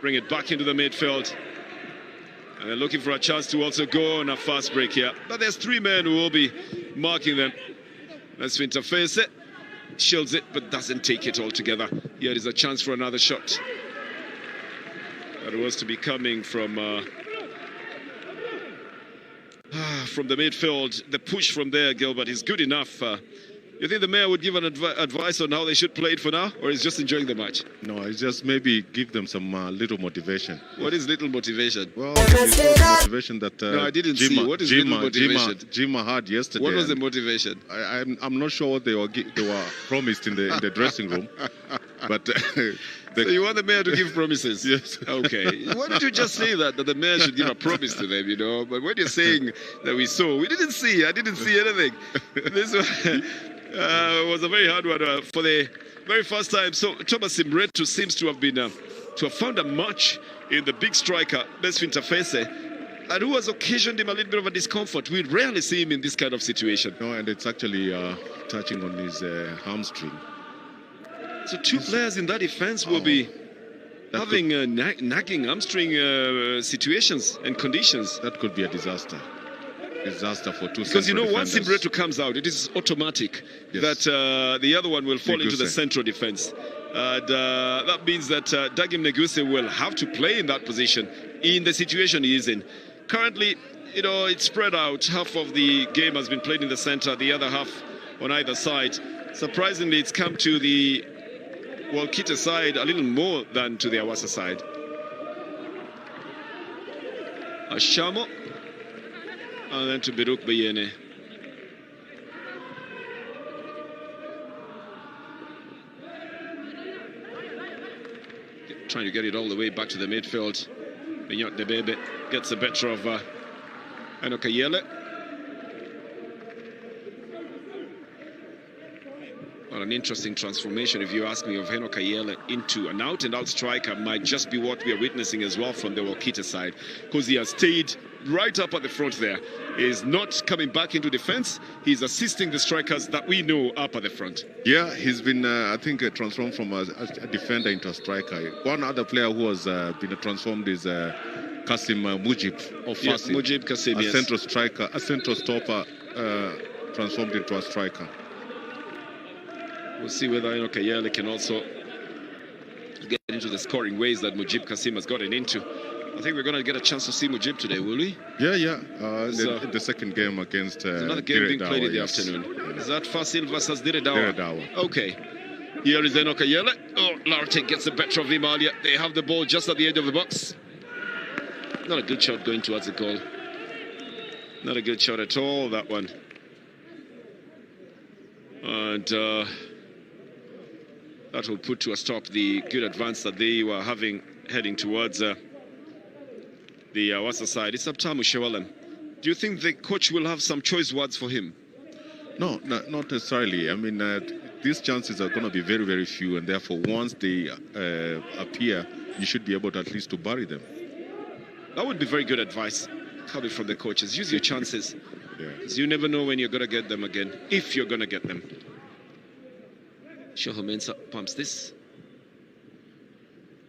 Bring it back into the midfield. And they're looking for a chance to also go on a fast break here. But there's three men who will be marking them. Mesfin Tafese shields it, but doesn't take it altogether. Here is a chance for another shot. That was to be coming from the midfield. The push from there, Gilbert, is good enough. You think the mayor would give an advice on how they should play it for now, or is just enjoying the match? No, it's just maybe give them some little motivation. What is little motivation? Well, the motivation that no, I didn't see. What is little motivation? Jima had yesterday. What was the motivation? I'm not sure what they were promised in the dressing room, but. So you want the mayor to give promises? Yes. Okay. Why don't you just say that the mayor should give a promise to them, you know? But when you're saying that we saw, we didn't see. I didn't see anything. This was a very hard one for the very first time. So Thomas Semretu seems to have been to have found a match in the big striker, Mesfin Tafese, and who has occasioned him a little bit of a discomfort. We rarely see him in this kind of situation. No, and it's actually touching on his hamstring. So two players in that defense will be having nagging hamstring situations and conditions. That could be a disaster. Disaster for two. Because you know, once defenders. Semretu comes out, it is automatic that the other one will fall into the central defense. And that means that Dagim Neguse will have to play in that position in the situation he is in. Currently, you know, it's spread out. Half of the game has been played in the center, the other half on either side. Surprisingly, it's come to the Wolkite side a little more than to the Hawassa side. Ashamo, and then to Beruk Bayene. Trying to get it all the way back to the midfield. Vignot Tebebe gets the better of Enokayele. Well, an interesting transformation, if you ask me, of Heno Kayele into an out-and-out striker might just be what we are witnessing as well from the Wolkite side, because he has stayed right up at the front there. He is not coming back into defense. He's assisting the strikers that we know up at the front. Yeah, he's been, I think, transformed from a defender into a striker. One other player who has been transformed is Kasim Mujib of Fasi. Yeah, Mujib Kasim, a yes. central striker, a central stopper transformed into a striker. We'll see whether Enoch Ayele can also get into the scoring ways that Mujib Kasim has gotten into. I think we're going to get a chance to see Mujib today, will we? Yeah. In the second game against another game being played in the afternoon. Is that Fasil versus Diredawa? Okay. Here is Enoch Ayele. Oh, Lartek gets the better of Imalia. They have the ball just at the edge of the box. Not a good shot going towards the goal. Not a good shot at all, that one. And that will put to a stop the good advance that they were having heading towards the Hawassa side. It's Abtamu Shewalem. Do you think the coach will have some choice words for him? No, not necessarily. I mean, these chances are going to be very, very few, and therefore once they appear, you should be able to at least to bury them. That would be very good advice coming from the coaches. Use your chances. Because you never know when you're going to get them again, if you're going to get them. Shoho Mensah pumps this.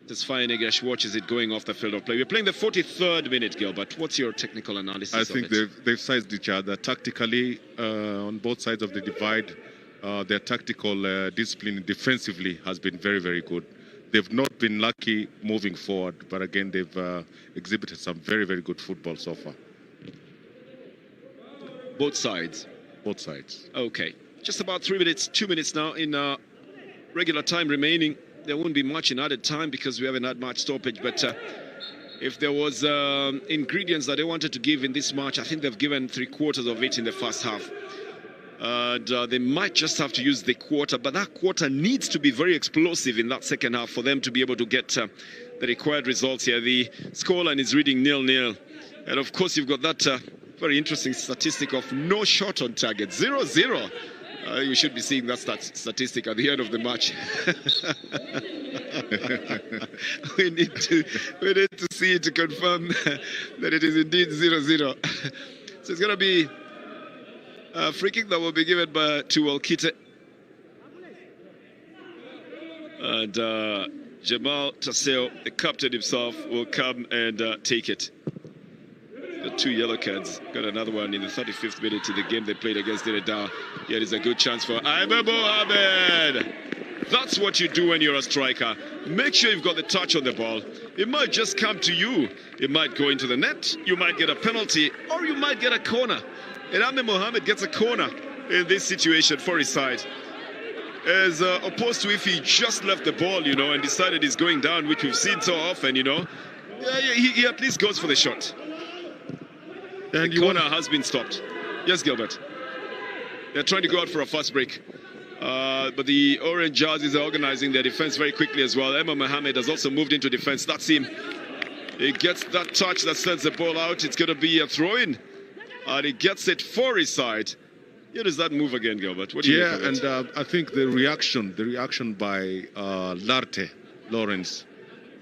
This Fayenegash watches it going off the field of play. We're playing the 43rd minute, Gilbert. What's your technical analysis I think of it? they've sized each other tactically on both sides of the divide. Their tactical discipline defensively has been very, very good. They've not been lucky moving forward, but again, they've exhibited some very, very good football so far. Both sides? Both sides. Okay. Just about 2 minutes now in regular time remaining. There won't be much in added time because we haven't had much stoppage, but if there was ingredients that they wanted to give in this match, I think they've given 3/4 of it in the first half. And they might just have to use the quarter, but that quarter needs to be very explosive in that second half for them to be able to get the required results here. The scoreline is reading 0-0. And of course, you've got that very interesting statistic of no shot on target, 0-0. You should be seeing that statistic at the end of the match. we need to see it to confirm that it is indeed 0-0. So it's going to be a free kick that will be given to Wolkite. And Jamal Taseo, the captain himself, will come and take it. The 2 yellow cards. Got another one in the 35th minute of the game they played against Diredawa. Here is a good chance for Ayman Mohamed. That's what you do when you're a striker. Make sure you've got the touch on the ball. It might just come to you. It might go into the net. You might get a penalty, or you might get a corner. And Ayman Mohamed gets a corner in this situation for his side. As opposed to if he just left the ball, and decided he's going down, which we've seen so often, he at least goes for the shot. And the corner has been stopped. Yes, Gilbert. They're trying to go out for a fast break. But the orange jerseys are organizing their defense very quickly as well. Ayman Mohamed has also moved into defense. That's him. He gets that touch that sends the ball out. It's going to be a throw-in. And he gets it for his side. Here does that move again, Gilbert? What do you think of it? I think the reaction by Lawrence,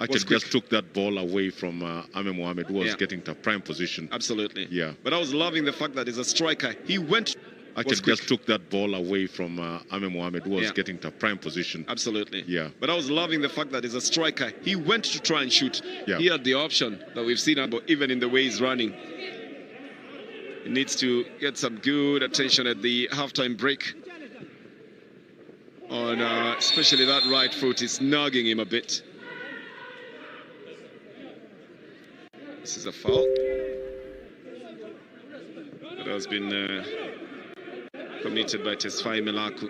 actually just took that ball away from Ayman Mohamed, who was getting to prime position. Absolutely. Yeah. But I was loving the fact that as a striker, he went... Actually just took that ball away from Ayman Mohamed, who was getting to prime position. Absolutely. Yeah. But I was loving the fact that as a striker, he went to try and shoot. Yeah. He had the option that we've seen even in the way he's running. He needs to get some good attention at the halftime break. On especially that right foot is nagging him a bit. This is a foul. That has been committed by Tesfaye Melaku.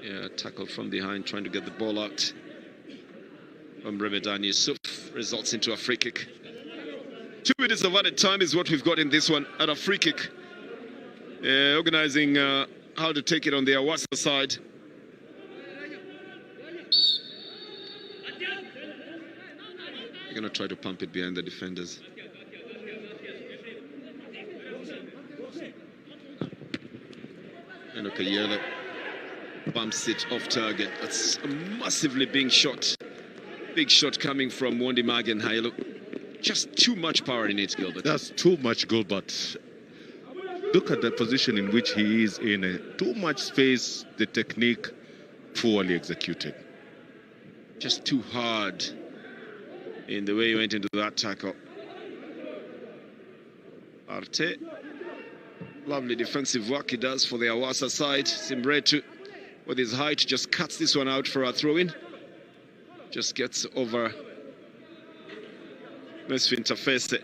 Yeah, tackle from behind, trying to get the ball out. From Ramadan Yusuf, results into a free kick. 2 minutes of added time is what we've got in this one at a free kick. Organizing how to take it on the Hawassa side. They're going to try to pump it behind the defenders. And Okayela bumps it off target. That's massively being shot. Big shot coming from Wondi Magen Hailo. Just too much power in it, Gilbert. That's too much, Gilbert. Look at the position in which he is in. Too much space, the technique poorly executed. just too hard in the way he went into that tackle. Arte, lovely defensive work he does for the Hawassa side. Simbretu, with his height, just cuts this one out for a throw-in. Just gets over Mesfin Tafese.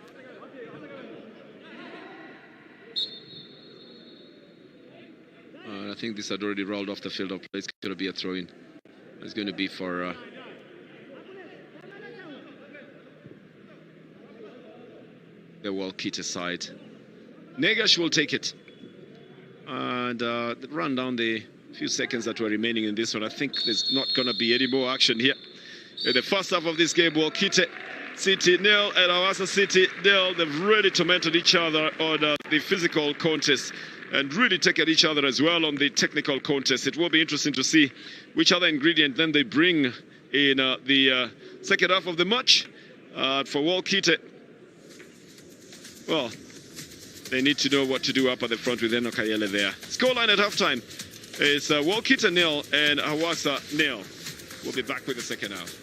I think this had already rolled off the field of play. It's going to be a throw-in. It's going to be for the Wolkite side. Negash will take it. And run down the few seconds that were remaining in this one. I think there's not going to be any more action here. In the first half of this game, Wolkite City nil and Hawassa City nil. They've really tormented each other on the physical contest and really taken each other as well on the technical contest. It will be interesting to see which other ingredient then they bring in the second half of the match. For Wolkite, well, they need to know what to do up at the front with Eno Kayele there. Scoreline at halftime is Wolkite nil and Hawassa nil. We'll be back with the second half.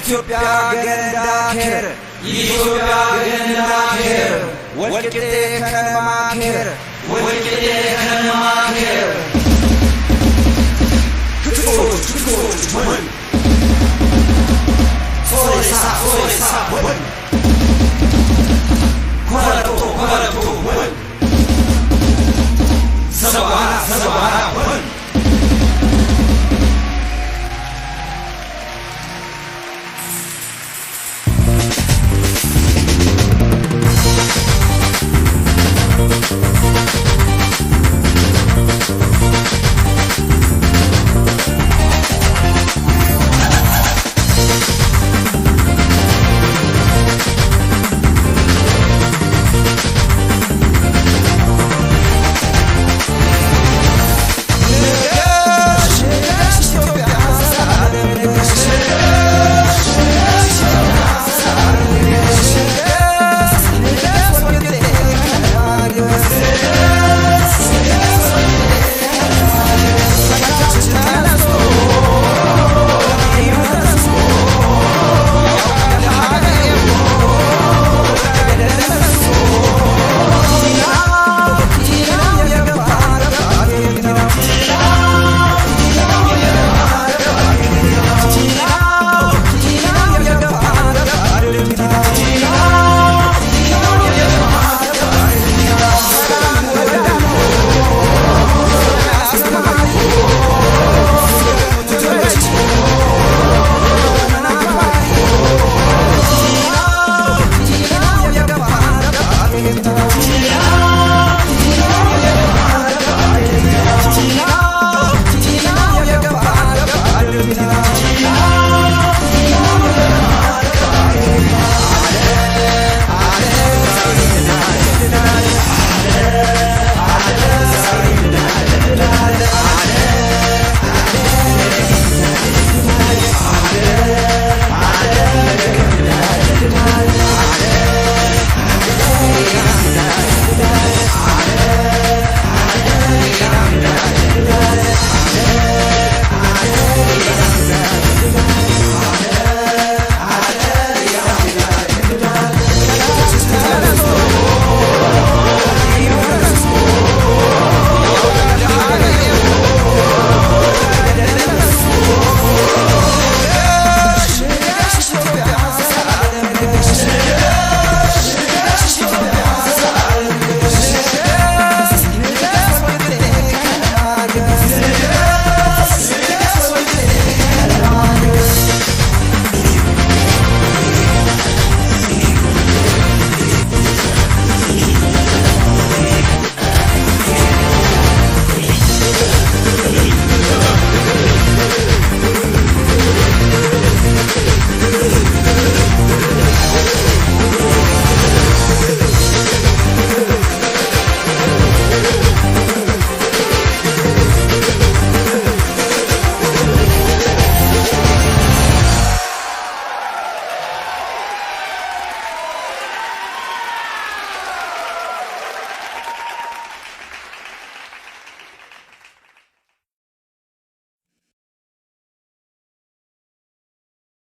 ኢትዮጵያ ገንዳ ኬር ኢትዮጵያ ገንዳ ኬር ወልቂጤ ከነማ ኬር ወልቂጤ ከነማ ኬር ክትፎች ወን ሶሬሳ ወን ኮረቶ ወን ሰባራ ወን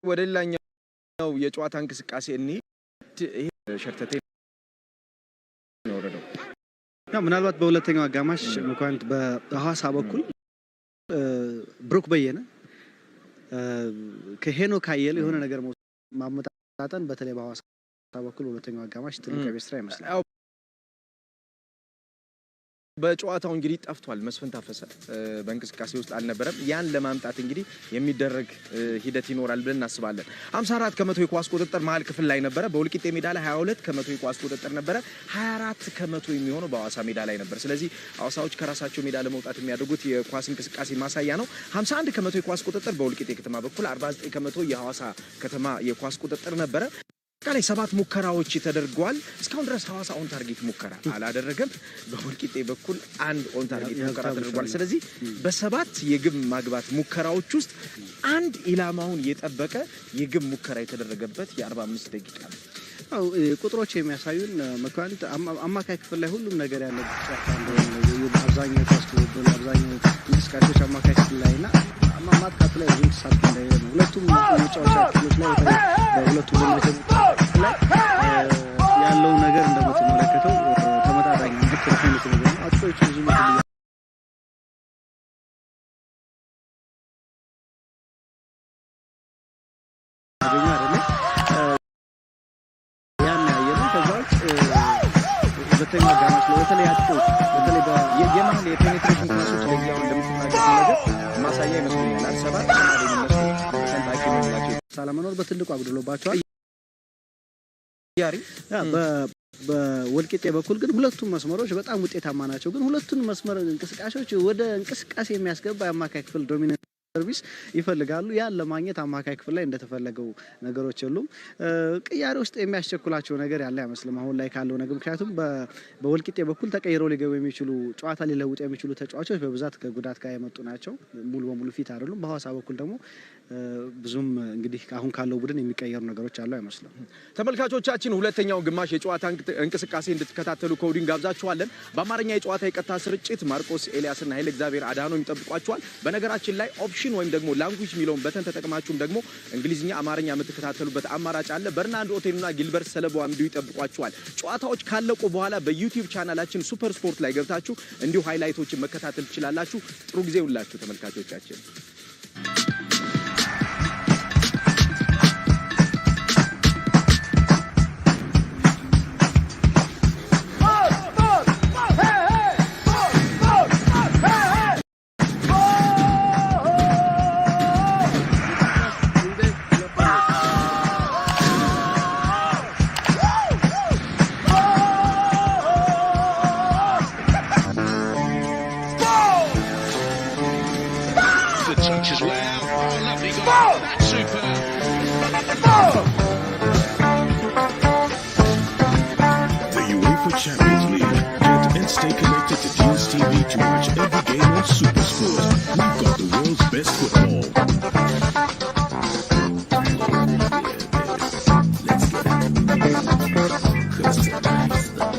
ወደላኛው የጨዋታ እንቅስቃሴ እኒ ይሄ ሸርተቴ ነው ወረደው ያው ምናልባት በሁለተኛው አጋማሽ መኳንት በሐዋሳ በኩል ብሩክ በየነ ከሄኖክ አየለ የሆነ ነገር ማመጣጣን በተለይ በሐዋሳ በኩል ሁለተኛው አጋማሽ ትልቅ ቤስራ ይመስላል። በጨዋታው እንግዲህ ጠፍቷል መስፍን ታፈሰ በእንቅስቃሴ ውስጥ አልነበረም። ያን ለማምጣት እንግዲህ የሚደረግ ሂደት ይኖራል ብለን እናስባለን። 54 ከመቶ የኳስ ቁጥጥር መሃል ክፍል ላይ ነበረ። በወልቂጤ ሜዳ ላይ 22 ከመቶ የኳስ ቁጥጥር ነበረ። 24 ከመቶ የሚሆነው በሐዋሳ ሜዳ ላይ ነበር። ስለዚህ ሐዋሳዎች ከራሳቸው ሜዳ ለመውጣት የሚያደርጉት የኳስ እንቅስቃሴ ማሳያ ነው። 51 ከመቶ የኳስ ቁጥጥር በወልቂጤ ከተማ በኩል 49 ከመቶ የሐዋሳ ከተማ የኳስ ቁጥጥር ነበረ። ካላይ 7 ሙከራዎች ተደርጓል። እስካሁን ድረስ ሐዋሳ ኦን ታርጌት ሙከራ አላደረገም። በወልቂጤ በኩል አንድ ኦን ታርጌት ሙከራ ተደርጓል። ስለዚህ በ7 የግብ ማግባት ሙከራዎች ውስጥ አንድ ኢላማውን የጠበቀ የግብ ሙከራ የተደረገበት የ45 ደቂቃ ነው። አው ቁጥሮች የሚያሳዩን መኳንት አማካይ ክፍል ላይ ሁሉም ነገር ያለበት ጫፍ እንደሆነ አብዛኛው ኳስ አብዛኛው እንቅስቃሴዎች አማካይ ክፍል ላይና ማጥቃቱ ላይ ብዙም ተሳትፎ እንዳይሆን ሁለቱም የጨዋታ ክፍሎች ላይ በሁለቱም ላይ ያለው ነገር እንደምትመለከተው ተመጣጣኝ አይነት ነገር ነው። አጥቂዎቹ ብዙ ሁለተኛው አጋማሽ ላይ በተለይ አጥቂዎች በተለይ የመሀል የፔኔትሬሽን ኳሶች ለጊዜው እንደምትናገር ነገር ማሳያ ይመስለኛል። 7 ተንታኪ ነው ሳላመኖር በትልቁ አጉድሎባቸዋል። በወልቂጤ በኩል ግን ሁለቱም መስመሮች በጣም ውጤታማ ናቸው። ግን ሁለቱን መስመር እንቅስቃሴዎች ወደ እንቅስቃሴ የሚያስገባ የአማካይ ክፍል ዶሚናንት ሰርቪስ ይፈልጋሉ። ያን ለማግኘት አማካይ ክፍል ላይ እንደተፈለገው ነገሮች የሉም። ቅያሬ ውስጥ የሚያስቸኩላቸው ነገር ያለ አይመስልም አሁን ላይ ካለው ነገር። ምክንያቱም በወልቂጤ በኩል ተቀይረው ሊገቡ የሚችሉ ጨዋታ ሊለውጡ የሚችሉ ተጫዋቾች በብዛት ከጉዳት ጋር የመጡ ናቸው። ሙሉ በሙሉ ፊት አይደሉም። በሐዋሳ በኩል ደግሞ ብዙም እንግዲህ አሁን ካለው ቡድን የሚቀየሩ ነገሮች አሉ አይመስልም። ተመልካቾቻችን ሁለተኛው ግማሽ የጨዋታ እንቅስቃሴ እንድትከታተሉ ከወዲሁ ጋብዛችኋለን። በአማርኛ የጨዋታ የቀጥታ ስርጭት ማርቆስ ኤልያስና ኃይለ እግዚአብሔር አዳኖም ይጠብቋችኋል። በነገራችን ላይ ኦፕሽን ወይም ደግሞ ላንጉዌጅ ሚለውን በተን ተጠቅማችሁም ደግሞ እንግሊዝኛ አማርኛ የምትከታተሉበት አማራጭ አለ። በርናንዶ ኦቴልና ጊልበርት ሰለባው እንዲሁ ይጠብቋችኋል። ጨዋታዎች ካለቁ በኋላ በዩቲዩብ ቻናላችን ሱፐር ስፖርት ላይ ገብታችሁ እንዲሁ ሃይላይቶችን መከታተል ትችላላችሁ። ጥሩ ጊዜ ሁላችሁ ተመልካቾቻችን። As well. Oh, lovely goal. That's superb. The UEFA Champions League. Get and stay connected to Teams TV to watch every game on Super Sport. We've got the world's best football. Let's get it. Cause tonight's the night.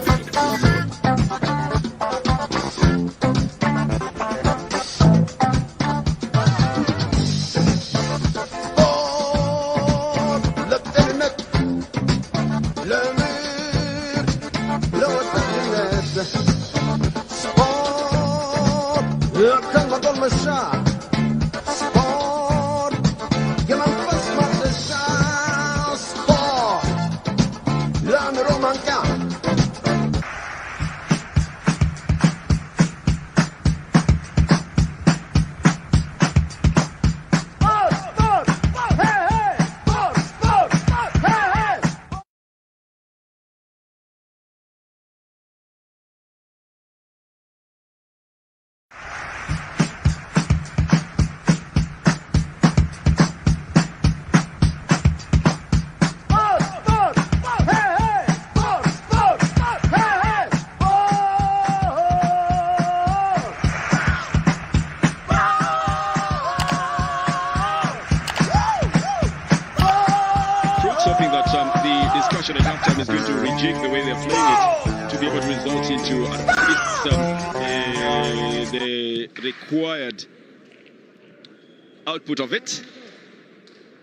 At halftime is going to rejig the way they're playing it to be able to result into at least the required output of it.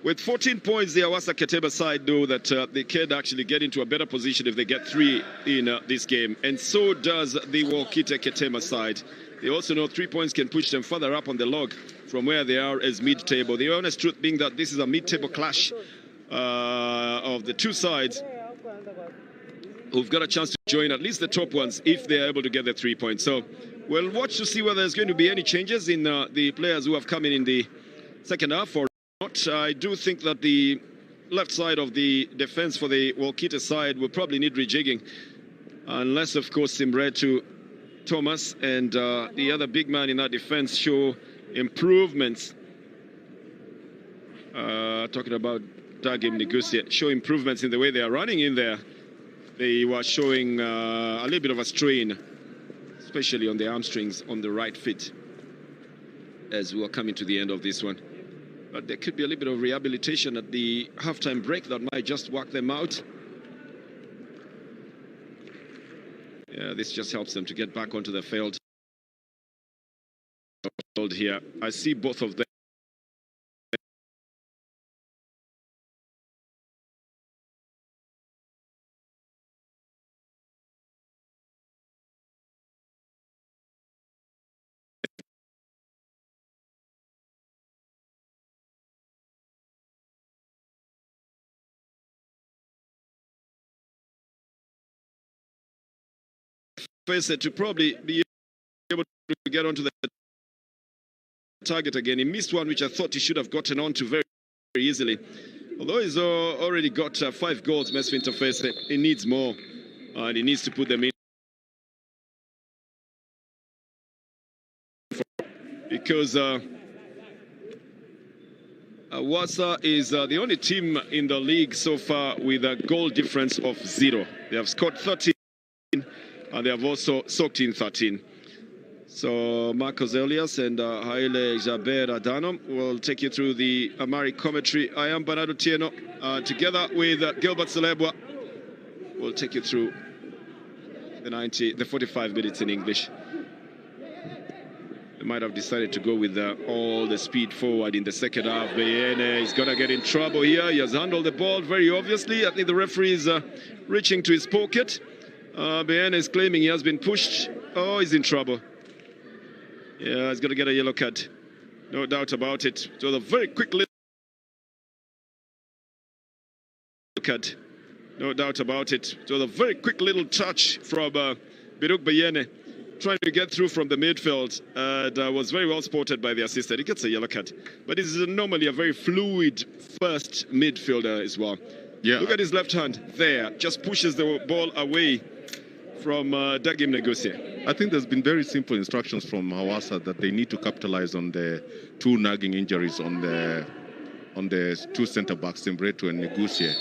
With 14 points, the Hawassa Kenema side know that they can actually get into a better position if they get 3 in this game. And so does the Wolkite Kenema side. They also know 3 points can push them further up on the log from where they are as mid-table. The honest truth being that this is a mid-table clash of the two sides who've got a chance to join at least the top ones if they're able to get the 3 points. So we'll watch to see whether there's going to be any changes in the players who have come in the second half or not. I do think that the left side of the defense for the Wolkite side will probably need rejigging, unless of course Simbre to Thomas and the other big man in that defense show improvements. Talking about Dagim Negusia, show improvements in the way they are running in there. They were showing a little bit of a strain, especially on the hamstrings on the right foot, as we are coming to the end of this one. But there could be a little bit of rehabilitation at the halftime break that might just work them out. Yeah, this just helps them to get back onto the field here. I see both of them. Fese to probably be able to get onto the target again. He missed one which I thought he should have gotten onto very, very easily. Although he's already got 5 goals, Mesfinter Fese, he needs more, and he needs to put them in. Because Hawassa is the only team in the league so far with a goal difference of 0. They have scored 13 and they have also soaked in 13. So Marcos Elias and Haile Jaber Adano will take you through the Amari commentary. I am Bernardo Tieno, together with Gilbert Celebwa. We'll take you through the 45 minutes in English. They might have decided to go with all the speed forward in the second half. Bayene is going to get in trouble here. He has handled the ball very obviously. I think the referee is reaching to his pocket. Bayene is claiming he has been pushed. Oh, he's in trouble. Yeah, he's going to get a yellow card. No doubt about it. It was a very quick little card. No doubt about it. It was a very quick little touch from Biruk Bayene, trying to get through from the midfield, and was very well spotted by the assistant. He gets a yellow card. But this is normally a very fluid first midfielder as well. Yeah. Look at his left hand there. Just pushes the ball away from Dagim Negusia. I think there's been very simple instructions from Hawassa that they need to capitalize on the 2 nagging injuries on the 2 centre-backs, Simbretu and Negusia.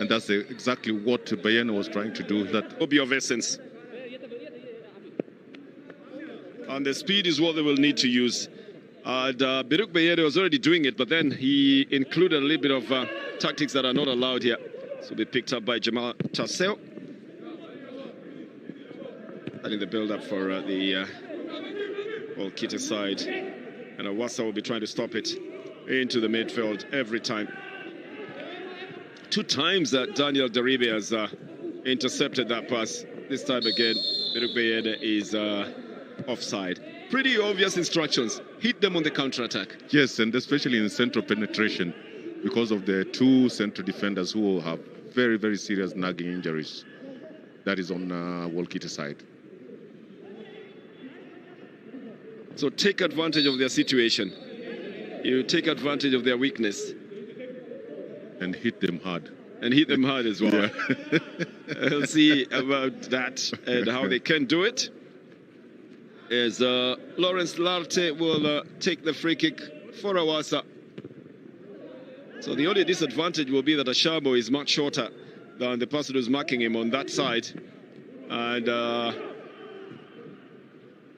And that's exactly what Bayene was trying to do. That will be of essence. And the speed is what they will need to use. And Biruk Bayene was already doing it, but then he included a little bit of tactics that are not allowed here. So be picked up by Jamal Tassel. I think the build-up for the Wolkite side. And Hawassa will be trying to stop it into the midfield every time. 2 times that Daniel Daribe has intercepted that pass. This time again, Biruk Bayene is offside. Pretty obvious instructions. Hit them on the counter-attack. Yes, and especially in central penetration, because of the 2 central defenders who have very, very serious nagging injuries. That is on Wolkite side. So take advantage of their situation. You take advantage of their weakness. And hit them hard. And hit them hard as well. Yeah. We'll see about that and how they can do it. As Lawrence Larte will take the free kick for Hawassa. So the only disadvantage will be that Ashamo is much shorter than the person who's marking him on that side. And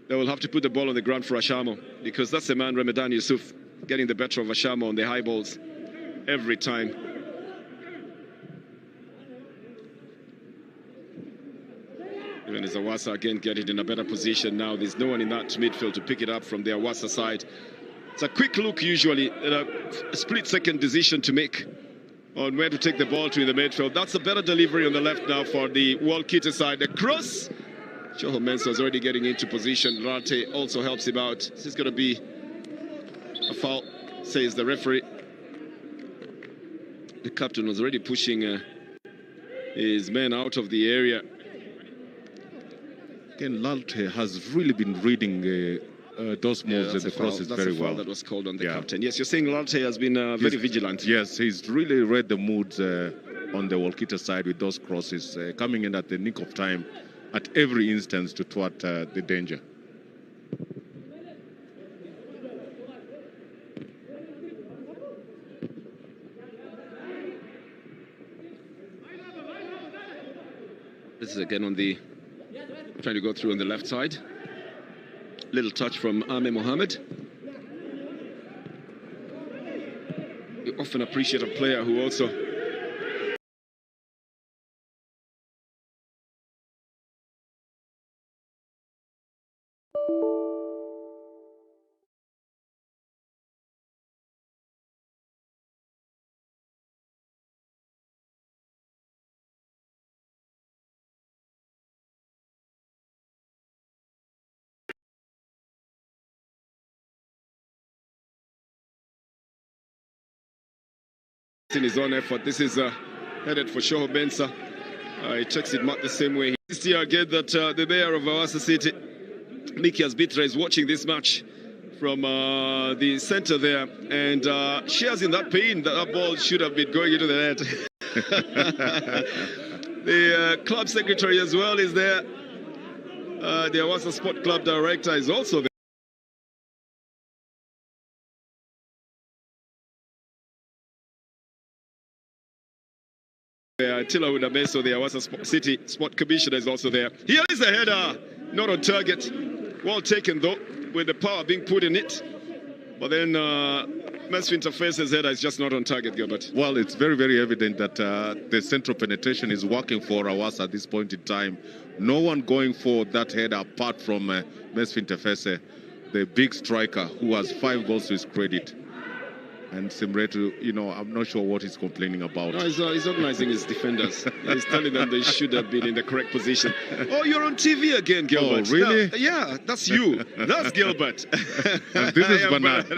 they will have to put the ball on the ground for Ashamo, because that's the man, Ramadan Yusuf, getting the better of Ashamo on the high balls every time. Even as Hawassa again get it in a better position now. There's no one in that midfield to pick it up from the Hawassa side. It's a quick look usually, a split-second decision to make on where to take the ball to in the midfield. That's a better delivery on the left now for the Wolkite side. The cross. Joel Mensah is already getting into position. Rarte also helps him out. This is going to be a foul, says the referee. The captain was already pushing his men out of the area. Again, Lalte has really been reading those moves and the crosses very well. That was called on the captain. Yes, you're saying Lalte has been very vigilant. Yes, he's really read the moods on the Wolkite side with those crosses, coming in at the nick of time at every instance to thwart the danger. This is again on the, trying to go through on the left side. Little touch from Ame Mohammed. You often appreciate a player who also in his own effort. This is headed for Shoho Bensa. He takes it much the same way. This year again that the mayor of Hawassa City, Mickey Asbitra, is watching this match from the center there, and shares in that pain that that ball should have been going into the net. The club secretary as well is there. The Hawassa Sport Club director is also there. Tila Udameso, the Hawassa City Sport Commissioner, is also there. Here is the header, not on target. Well taken though, with the power being put in it. But then Mesfin Tafese's header is just not on target, Gilbert. Well, it's very, very evident that the central penetration is working for Hawassa at this point in time. No one going for that header apart from Mesfin Tafese, the big striker who has 5 goals to his credit. And Simretu, you know, I'm not sure what he's complaining about. No, he's organizing his defenders. He's telling them they should have been in the correct position. Oh, you're on TV again, Gilbert. Oh, really? Yeah, that's you. That's Gilbert. And this is Bernard.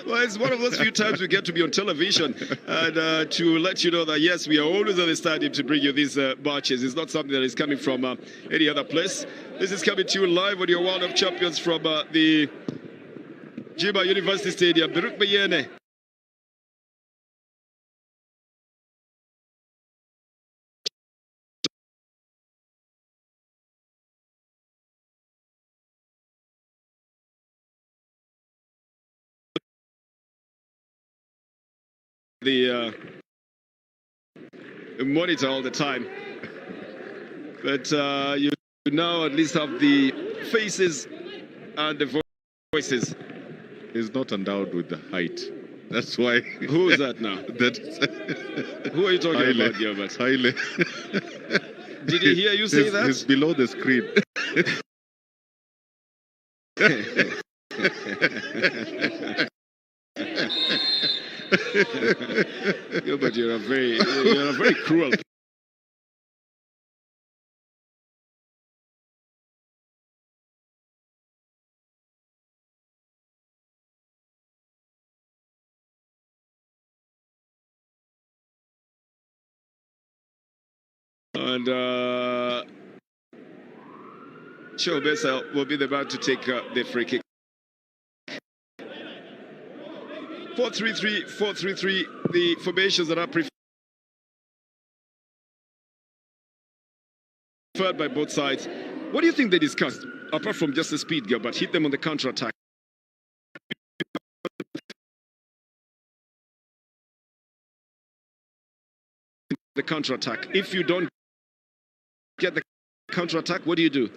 Well, it's one of those few times we get to be on television and to let you know that, yes, we are always at the stadium to bring you these matches. It's not something that is coming from any other place. This is coming to you live on your World of Champions from the Jiba University Stadium. Biruk Bayene. The monitor all the time. But you now at least have the faces and the voices. He's not endowed with the height. That's why. Who is that now? Who are you talking about, Gilbert? Haile. Did he hear you say that? He's below the screen. Gilbert, you're a very cruel. And Chobesa will be the man to take the free kick. 4-3-3, 4-3-3, the formations that are preferred by both sides. What do you think they discussed, apart from just the speed, Gilbert? Hit them on the counter-attack. The counter-attack. If you don't get the counter-attack, what do you do?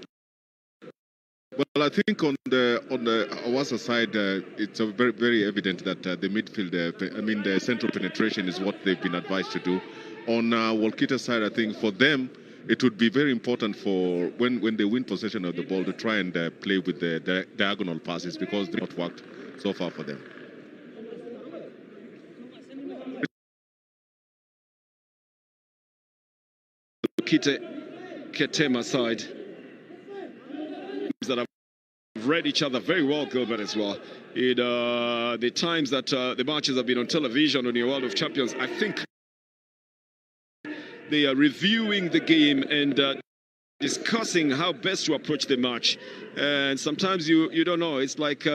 Well, I think on the Hawassa side, it's very, very evident that the midfield, the central penetration is what they've been advised to do. On Wolkite's side, I think for them, it would be very important for when they win possession of the ball to try and play with the diagonal passes, because they've not worked so far for them. Wolkite Kenema side that have read each other very well, Gilbert, as well. In the times that the matches have been on television on your World of Champions, I think they are reviewing the game and discussing how best to approach the match. And sometimes you don't know. It's like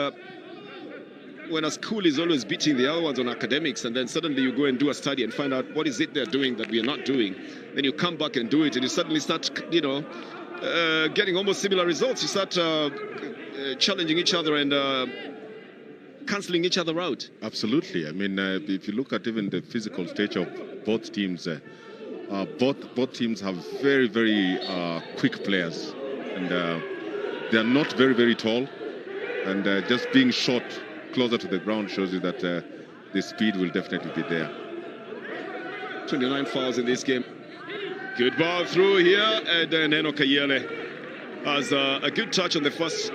when a school is always beating the other ones on academics, and then suddenly you go and do a study and find out what is it they're doing that we are not doing. Then you come back and do it, and you suddenly start, getting almost similar results. You start challenging each other and cancelling each other out. Absolutely. I mean, if you look at even the physical stage of both teams, both teams have very, very quick players, and they are not very, very tall, and just being short closer to the ground shows you that the speed will definitely be there. 29 fouls in this game. Good ball through here, and then Eno Kayele has a good touch on the first,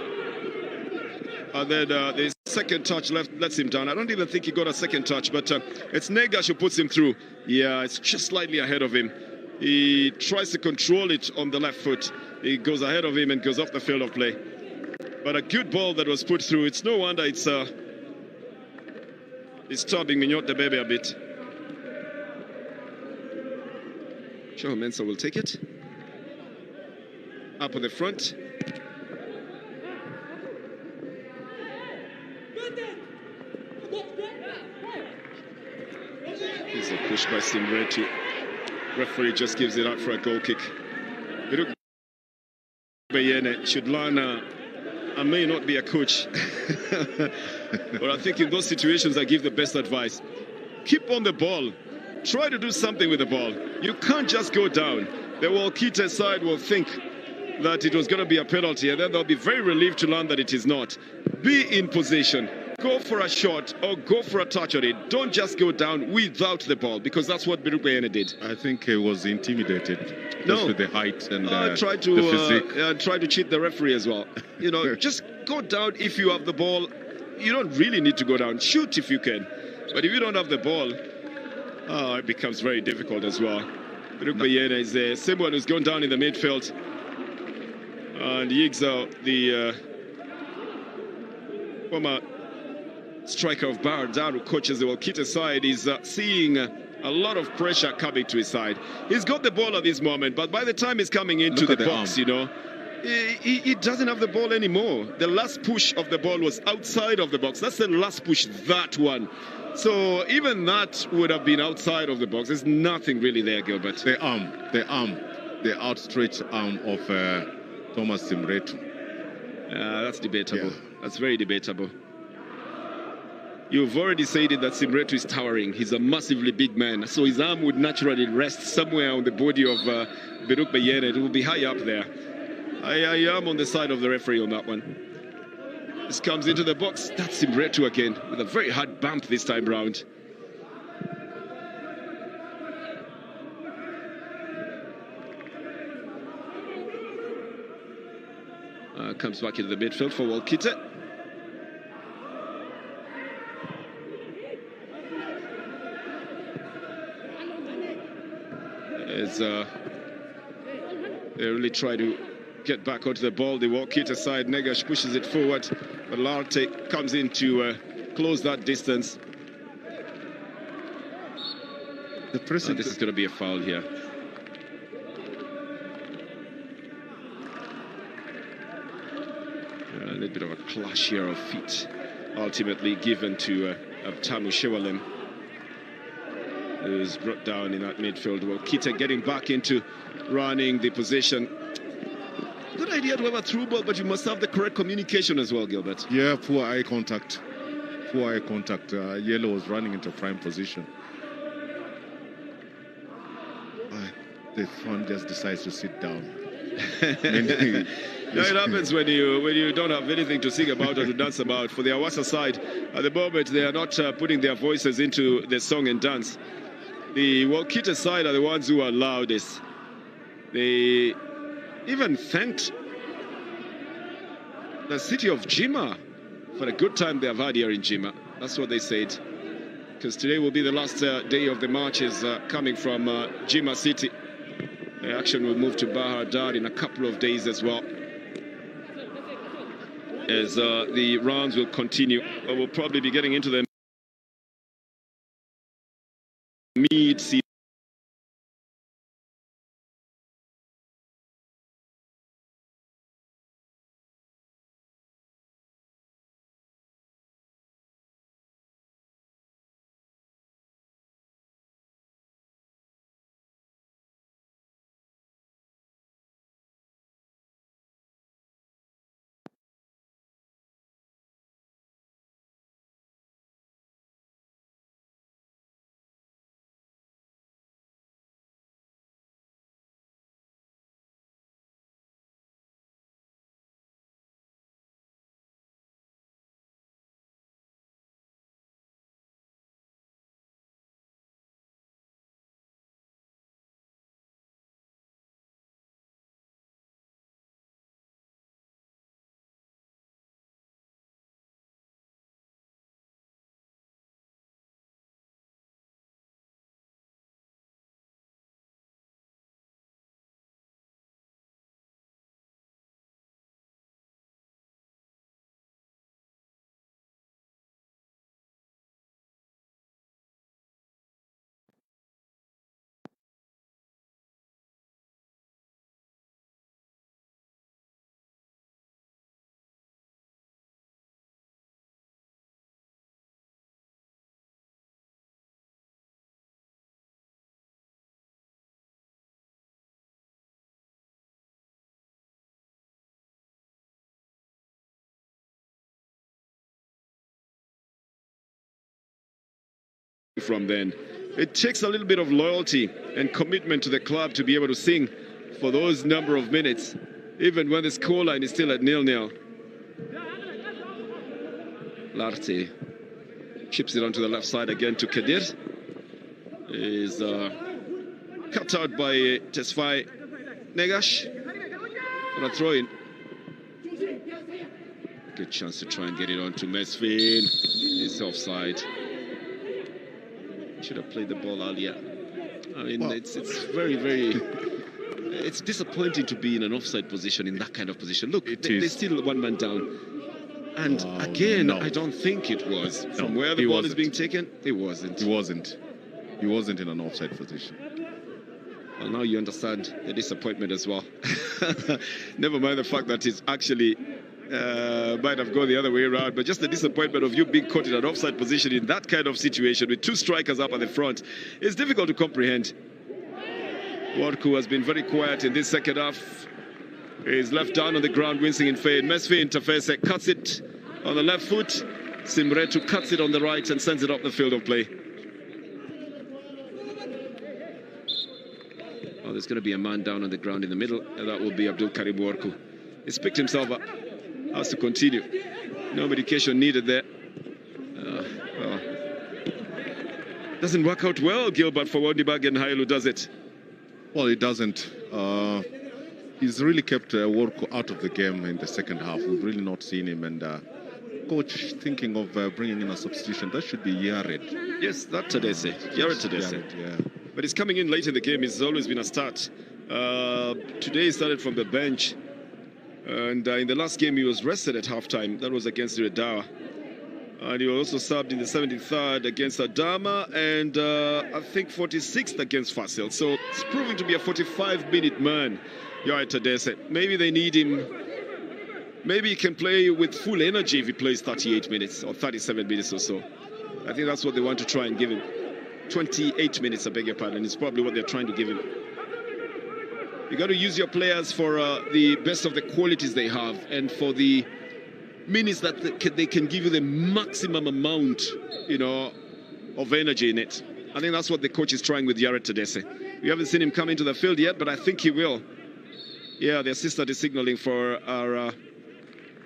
and then the second touch lets him down. I don't even think he got a second touch, but it's Negash who puts him through. Yeah, it's just slightly ahead of him. He tries to control it on the left foot. He goes ahead of him and goes off the field of play. But a good ball that was put through. It's no wonder it's disturbing Mignot the baby a bit. Joe Mensah will take it. Up on the front. Here's a push by Simretu. Referee just gives it out for a goal kick. Biruk Bayene should learn. I may not be a coach, but I think in those situations I give the best advice. Keep on the ball. Try to do something with the ball. You can't just go down. The Wolkite side will think that it was going to be a penalty, and then they'll be very relieved to learn that it is not. Be in position. Go for a shot or go for a touch on it. Don't just go down without the ball, because that's what Biruk Bayene did. I think he was intimidated just with the height and the physique. Try to cheat the referee as well. You know, just go down if you have the ball. You don't really need to go down. Shoot if you can. But if you don't have the ball, it becomes very difficult as well. Biruk Bayene is the same one who's gone down in the midfield. And Yigza, the former striker of Bahar, who coaches the Wolkite side, is seeing a lot of pressure coming to his side. He's got the ball at this moment, but by the time he's coming into the box, you know, he doesn't have the ball anymore. The last push of the ball was outside of the box. That's the last push, that one. So even that would have been outside of the box. There's nothing really there, Gilbert. The outstretched arm of Thomas Simretu. That's debatable. Yeah. That's very debatable. You've already said it that Simretu is towering. He's a massively big man, so his arm would naturally rest somewhere on the body of Biruk Bayene. It will be high up there. I am on the side of the referee on that one. This comes into the box. That's Simretu again, with a very hard bump this time round. Comes back into the midfield for Wolkite. As they really try to get back onto the ball, the Wolkite side, Negash pushes it forward, but Larte comes in to close that distance. This is going to be a foul here. A little bit of a clash here of feet, ultimately given to Tamu Shewalem, who's brought down in that midfield. Wolkite getting back into running the position. Good idea to have a through ball, but you must have the correct communication as well, Gilbert. Yeah, poor eye contact. Poor eye contact. Yellow was running into prime position. The fan just decides to sit down. No, it happens when you don't have anything to sing about or to dance about. For the Hawassa side, at the moment, they are not putting their voices into the song and dance. The Wolkite side are the ones who are loudest. They even thanked the city of Jima for the good time they have had here in Jima. That's what they said. Because today will be the last day of the marches coming from Jima city. The action will move to Bahar Dar in a couple of days as well, as the rounds will continue. We'll probably be getting into the mid-season. from then. It takes a little bit of loyalty and commitment to the club to be able to sing for those number of minutes, even when the scoreline is still at 0-0. Larte chips it onto the left side again to Kadir. Is cut out by Tesfaye Negash on a throw in. Good chance to try and get it on to Mesfin. It's offside. Should have played the ball earlier. I mean, well, it's very, it's disappointing to be in an offside position, in that kind of position. Look, they're still one man down. And again, no. I don't think it was. From where the ball is being taken, it wasn't. He wasn't in an offside position. Well, now you understand the disappointment as well. Never mind the fact that it's actually might have gone the other way around, but just the disappointment of you being caught in an offside position in that kind of situation with two strikers up at the front is difficult to comprehend. Worku has been very quiet in this second half. He's left down on the ground, wincing in fade. Mesfi Interface cuts it on the left foot. Simretu cuts it on the right and sends it up the field of play. Oh, there's going to be a man down on the ground in the middle, and that will be Abdul Karim Worku. He's picked himself up. Has to continue. No medication needed there. Well, doesn't work out well, Gilbert, for Wondibag and Hailu, does it? Well, it doesn't. He's really kept Worku out of the game in the second half. We've really not seen him, and coach thinking of bringing in a substitution. That should be Yared. Yes, that's Tadesse. Yared Tadesse. Yeah. But he's coming in late in the game. He's always been a start. Today he started from the bench. And in the last game, he was rested at halftime. That was against Redawa. And he also subbed in the 73rd against Adama and I think 46th against Fasil. So it's proving to be a 45-minute man, Yared Tadesse. Maybe they need him. Maybe he can play with full energy if he plays 38 minutes or 37 minutes or so. I think that's what they want to try and give him. 28 minutes, I beg your pardon. It's probably what they're trying to give him. You got to use your players for the best of the qualities they have and for the minutes that they can give you the maximum amount, of energy in it. I think that's what the coach is trying with Yared Tadesse. We haven't seen him come into the field yet, but I think he will. Yeah, the assistant is signaling for our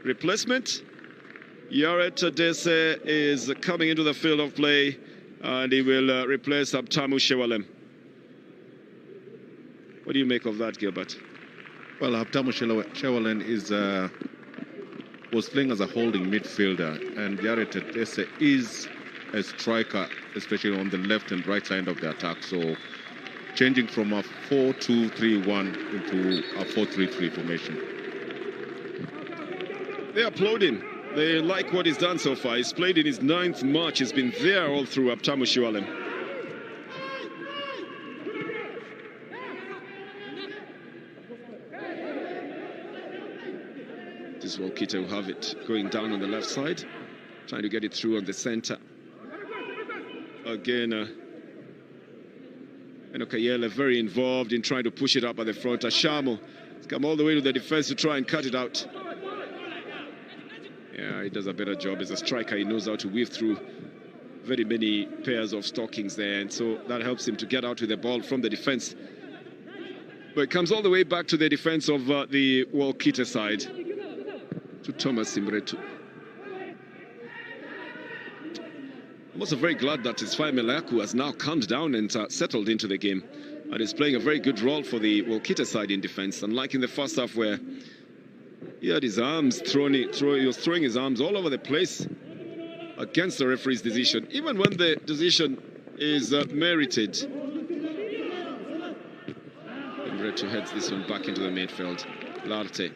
replacement. Yared Tadesse is coming into the field of play, and he will replace Abtamu Shewalem. What do you make of that, Gilbert? Well, Abtamu Shewalem was playing as a holding midfielder, and Yared Tadesse is a striker, especially on the left and right side of the attack. So changing from a 4-2-3-1 into a 4-3-3 formation. They applaud him. They like what he's done so far. He's played in his 9th match. He's been there all through. Abtamu Shewalem. This is Wolkite will have it going down on the left side, trying to get it through on the center. Again, Enokayele very involved in trying to push it up at the front. Ashamo has come all the way to the defense to try and cut it out. Yeah, he does a better job as a striker. He knows how to weave through very many pairs of stockings there, and so that helps him to get out with the ball from the defense. But it comes all the way back to the defense of the Wolkite side, to Thomas Simretu. I'm also very glad that Tesfaye Melaku has now calmed down and settled into the game, and is playing a very good role for the Wolkite side in defense, unlike in the first half where he had his arms he was throwing his arms all over the place against the referee's decision, even when the decision is merited. Simretu heads this one back into the midfield. Larte.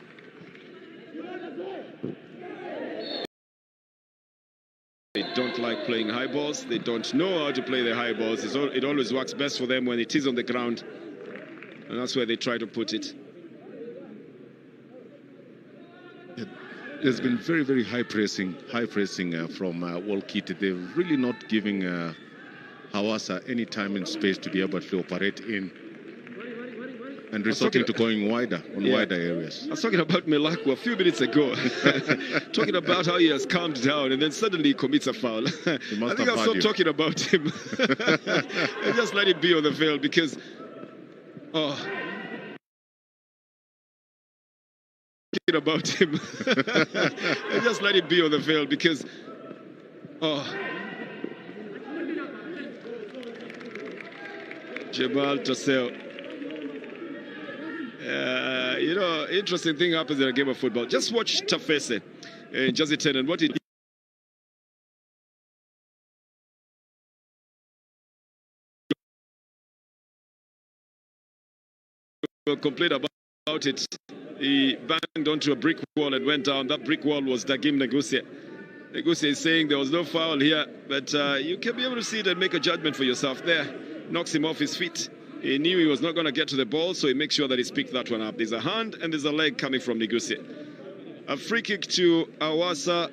They don't like playing high balls. They don't know how to play the high balls. It always works best for them when it is on the ground, and that's where they try to put it. There's been very, very high pressing from Wolkite. They're really not giving Hawassa any time and space to be able to operate in. And resorting to going wider on wider areas. I was talking about Melaku a few minutes ago, talking about how he has calmed down and then suddenly he commits a foul. I think I'll stop talking about him and just let it be on the field because, talking about him and just let it be on the field because, Jamal Tassel. You know, interesting thing happens in a game of football. Just watch Tafese in Jersey 10 and what he complained about it. He banged onto a brick wall and went down. That brick wall was Dagim Negusia. Negusia is saying there was no foul here, but you can be able to see it and make a judgment for yourself there. Knocks him off his feet. He knew he was not going to get to the ball, so he makes sure that he's picked that one up. There's a hand and there's a leg coming from Negusia. A free kick to Hawassa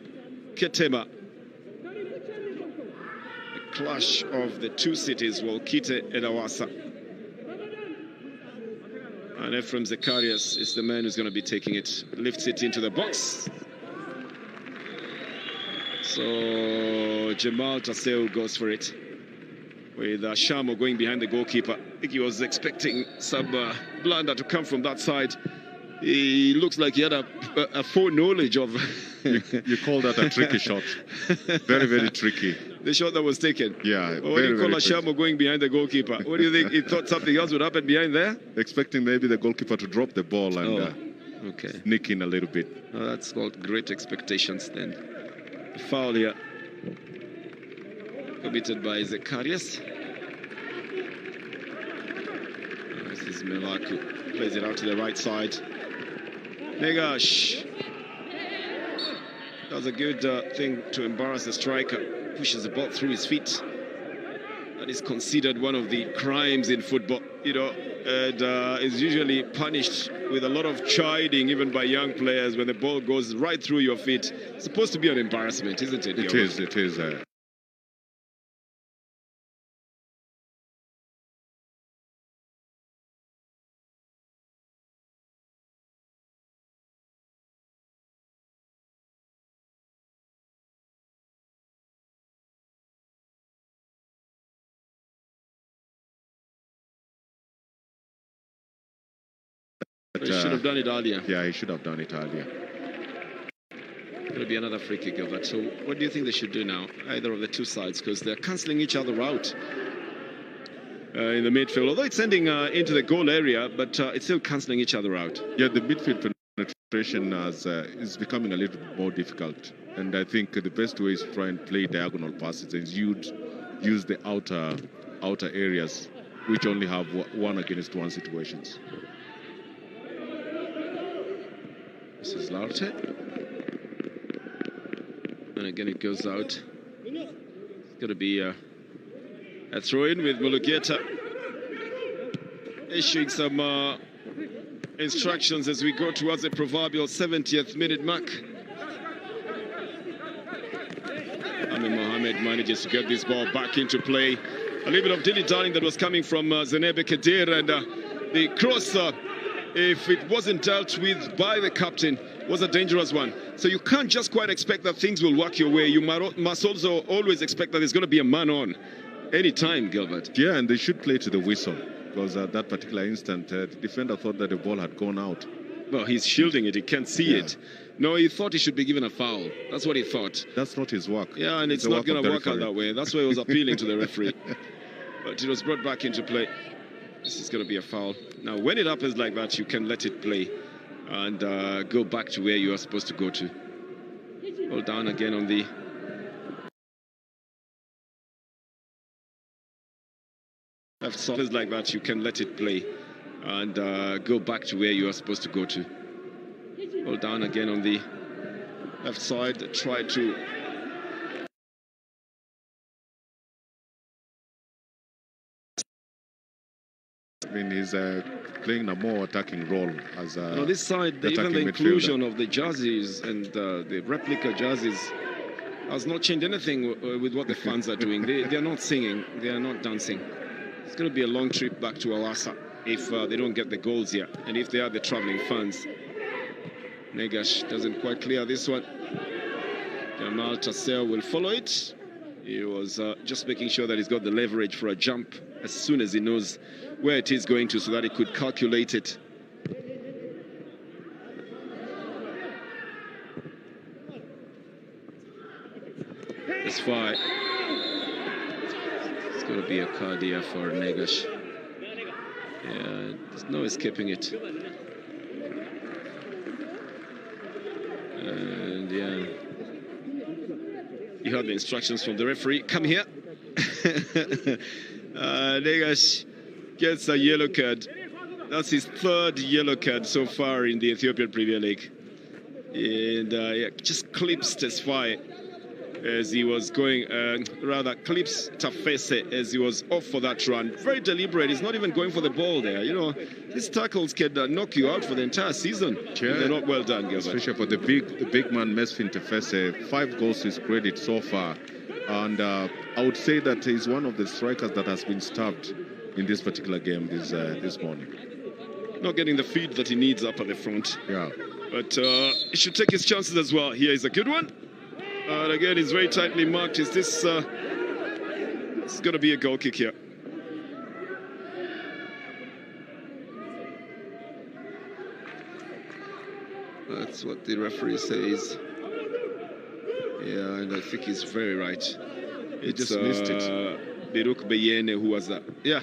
Kenema. A clash of the two cities, Wolkite and Hawassa. And Ephraim Zacharias is the man who's going to be taking it. Lifts it into the box. So Jamal Tassel goes for it. With Shamo going behind the goalkeeper. I think he was expecting some blunder to come from that side. He looks like he had a foreknowledge of... you call that a tricky shot. Very, very tricky. The shot that was taken. Yeah, what do you call Shamo going behind the goalkeeper? What do you think? He thought something else would happen behind there? Expecting maybe the goalkeeper to drop the ball and sneak in a little bit. Oh, that's called great expectations then. The foul here. Committed by Zacharias. This is Melaku. Plays it out to the right side. Negash. Does a good thing to embarrass the striker. Pushes the ball through his feet. That is considered one of the crimes in football, you know, and is usually punished with a lot of chiding, even by young players, when the ball goes right through your feet. It's supposed to be an embarrassment, isn't it? It is. He should have done it earlier. Yeah, he should have done it earlier. It'll be another free kick over. So what do you think they should do now? Either of the two sides, because they're cancelling each other out in the midfield. Although it's ending into the goal area, but it's still cancelling each other out. Yeah, the midfield penetration is becoming a little bit more difficult. And I think the best way is to try and play diagonal passes and use the outer areas, which only have one against one situations. This is Laute. And again, it goes out. It's going to be a throw-in with Mulugeta issuing some instructions as we go towards the proverbial 70th minute mark. Ahmed Mohamed manages to get this ball back into play. A little bit of dilly-dallying that was coming from Zenebe Kadir, and the cross, if it wasn't dealt with by the captain, was a dangerous one. So you can't just quite expect that things will work your way. You must also always expect that there's going to be a man on anytime, Gilbert. Yeah, and they should play to the whistle, because at that particular instant, the defender thought that the ball had gone out. Well, he's shielding it. He can't see it. No, he thought he should be given a foul. That's what he thought. That's not his work. Yeah, and it's not going to work out that way. That's why he was appealing to the referee. But it was brought back into play. This is going to be a foul. Now, when it happens like that, you can let it play and go back to where you are supposed to go to. Hold down again on the... left side. Like that, you can let it play and go back to where you are supposed to go to. Hold down again on the left side. Try to... I mean, he's playing a more attacking role as on this side, even the inclusion of the jerseys and the replica jerseys has not changed anything with what the fans are doing. They are not singing, they are not dancing. It's going to be a long trip back to Hawassa. if they don't get the goals here, and if they are the traveling fans. Negash doesn't quite clear this one. Jamal Tassel will follow it. He was just making sure that he's got the leverage for a jump as soon as he knows where it is going to, so that he could calculate it. That's fine. It's going to be a card here for Negash. Yeah, there's no escaping it. And yeah, you heard the instructions from the referee. Come here. Negash gets a yellow card. That's his third yellow card so far in the Ethiopian Premier League. And yeah, just clips Tesfaye as he was going, clips Tafese as he was off for that run. Very deliberate. He's not even going for the ball there. You know, these tackles can knock you out for the entire season. Yeah. They're not well done, Gilbert. Especially for the big man, Mesfin Tefese. 5 goals to his credit so far. And I would say that he's one of the strikers that has been stabbed in this particular game this morning. Not getting the feed that he needs up at the front. Yeah. But he should take his chances as well. Here is a good one. And again, it's very tightly marked. Is this it's going to be a goal kick here? That's what the referee says. Yeah, and I think he's very right. He just missed it. Biruk Beyene, who was that? Yeah.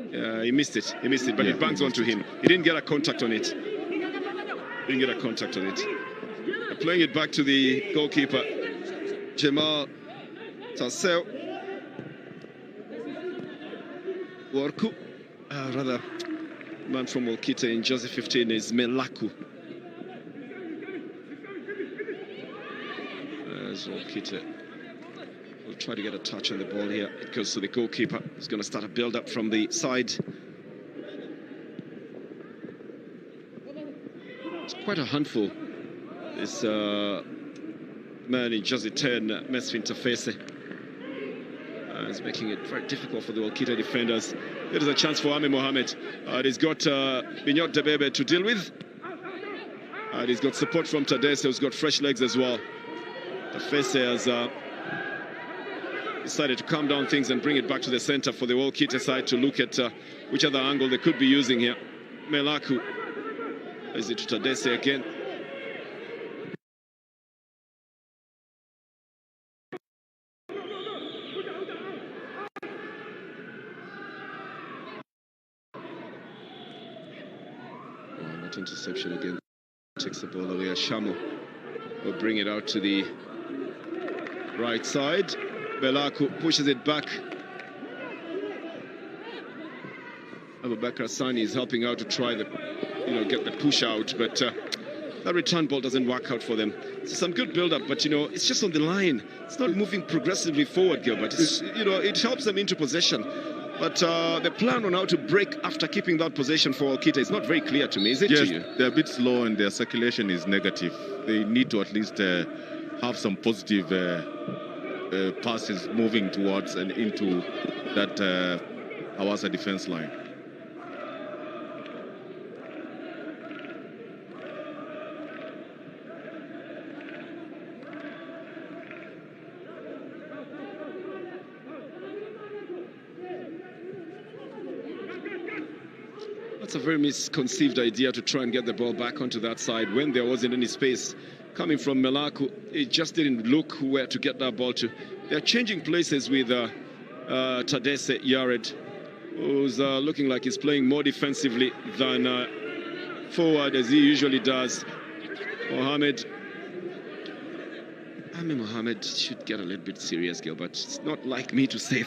Yeah, he missed it. He missed it, but Yeah, it bangs he onto him. He didn't get a contact on it. Didn't get a contact on it. Playing it back to the goalkeeper, Jamal Tassel. Worku, rather, man from Wolkite in jersey 15 is Melaku. As Wolkite will try to get a touch on the ball here. It goes to the goalkeeper. He's going to start a build-up from the side. It's quite a handful. This man in jersey 10, Mesfin Tafese, is making it very difficult for the Wolkite defenders. There is a chance for Ahmed Mohamed. He's got Binyot Debebe to deal with. And he's got support from Tadesse, who's got fresh legs as well. Tafese has decided to calm down things and bring it back to the center for the Wolkite side to look at which other angle they could be using here. Melaku. Is it to Tadesse again? Interception again. Takes the ball away. Shamo will bring it out to the right side. Belaku pushes it back. Abubakar Sani is helping out to try the, get the push out, but that return ball doesn't work out for them. So some good build-up, but it's just on the line. It's not moving progressively forward, Gilbert. It's, it helps them into possession. But the plan on how to break after keeping that possession for Wolkite is not very clear to me, is it? Yes, to you? they're a bit slow and their circulation is negative. They need to at least have some positive passes moving towards and into that Hawassa defense line. It's a very misconceived idea to try and get the ball back onto that side when there wasn't any space coming from Melaku. It just didn't look where to get that ball to. They're changing places with Tadesse Yared, who's looking like he's playing more defensively than forward as he usually does. Ahmed Mohamed should get a little bit serious, Gilbert. It's not like me to say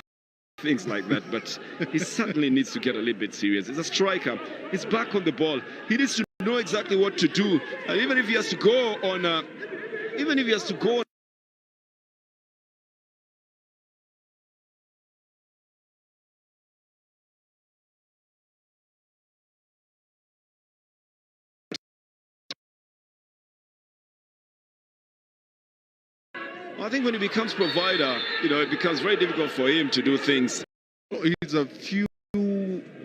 things like that, but he certainly needs to get a little bit serious. He's a striker. He's back on the ball. He needs to know exactly what to do. And even if he has to go on, I think when he becomes provider, it becomes very difficult for him to do things. He's a few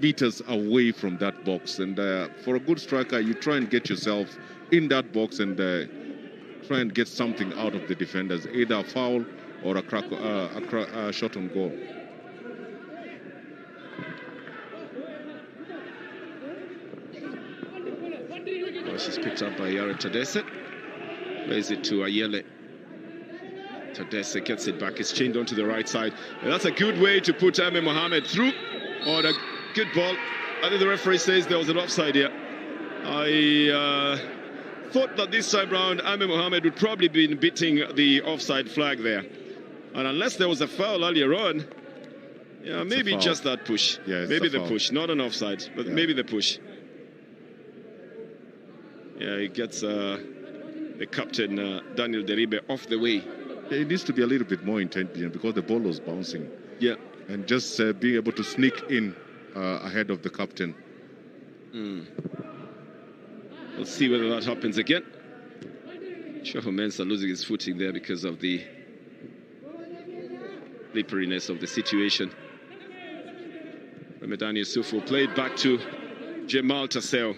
meters away from that box. And for a good striker, you try and get yourself in that box and try and get something out of the defenders, either a foul or a shot on goal. Well, she's picked up by Yara Tadesse. Plays it to Ayele. Tadesse gets it back. It's chained onto the right side. And that's a good way to put Ame Mohammed through. On a good ball. I think the referee says there was an offside here. I thought that this time round Ame Mohammed would probably be beating the offside flag there. And unless there was a foul earlier on, yeah, maybe just that push. Yeah, maybe the push, not an offside, but maybe the push. Yeah, he gets the captain, Daniel Deribe, off the way. It needs to be a little bit more intelligent because the ball was bouncing. Yeah. And just being able to sneak in ahead of the captain. We'll see whether that happens again. Shoho Mensah losing his footing there because of the slipperiness of the situation. Ramadan Yusufu played back to Jamal Tassel.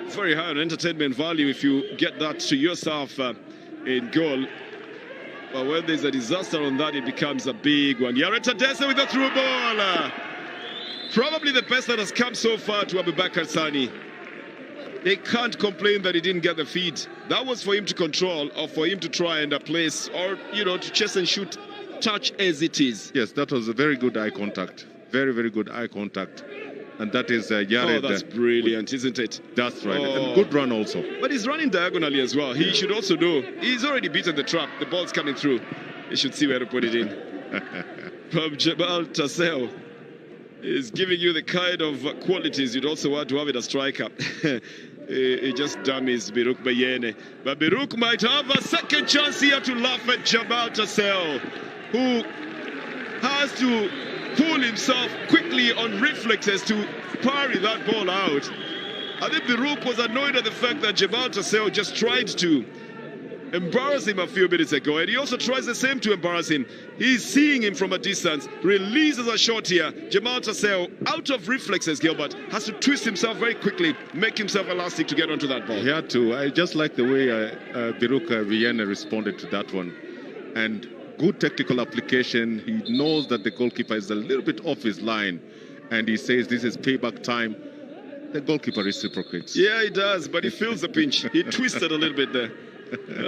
Very high on entertainment value if you get that to yourself in goal. But when there's a disaster on that, it becomes a big one. Yara Tadesse with a through ball. Probably the best that has come so far to Abubakar Sani. They can't complain that he didn't get the feed. That was for him to control or for him to try and place or, you know, to chase and shoot, touch as it is. Yes, that was a very good eye contact. Very, very good eye contact. And that is Yared. Oh, that's brilliant, isn't it? That's right. Oh. And good run also. But he's running diagonally as well. He should also know. He's already beaten the trap. The ball's coming through. He should see where to put it in. From Jamal Tassel is giving you the kind of qualities you'd also want to have in a striker. He just dummies Biruk Bayene. But Biruk might have a second chance here to laugh at Jamal Tassel, who has to pull himself quickly on reflexes to parry that ball out. I think Biruk was annoyed at the fact that Jamal Tassel just tried to embarrass him a few minutes ago, and he also tries the same to embarrass him. He's seeing him from a distance, releases a shot here. Jamal Tassel, out of reflexes, Gilbert, has to twist himself very quickly, make himself elastic to get onto that ball. He had to. I just like the way Biruk Vienna responded to that one. And good technical application. He knows that the goalkeeper is a little bit off his line, and he says this is payback time. The goalkeeper reciprocates. Yeah, he does, but he feels the pinch. He twisted a little bit there.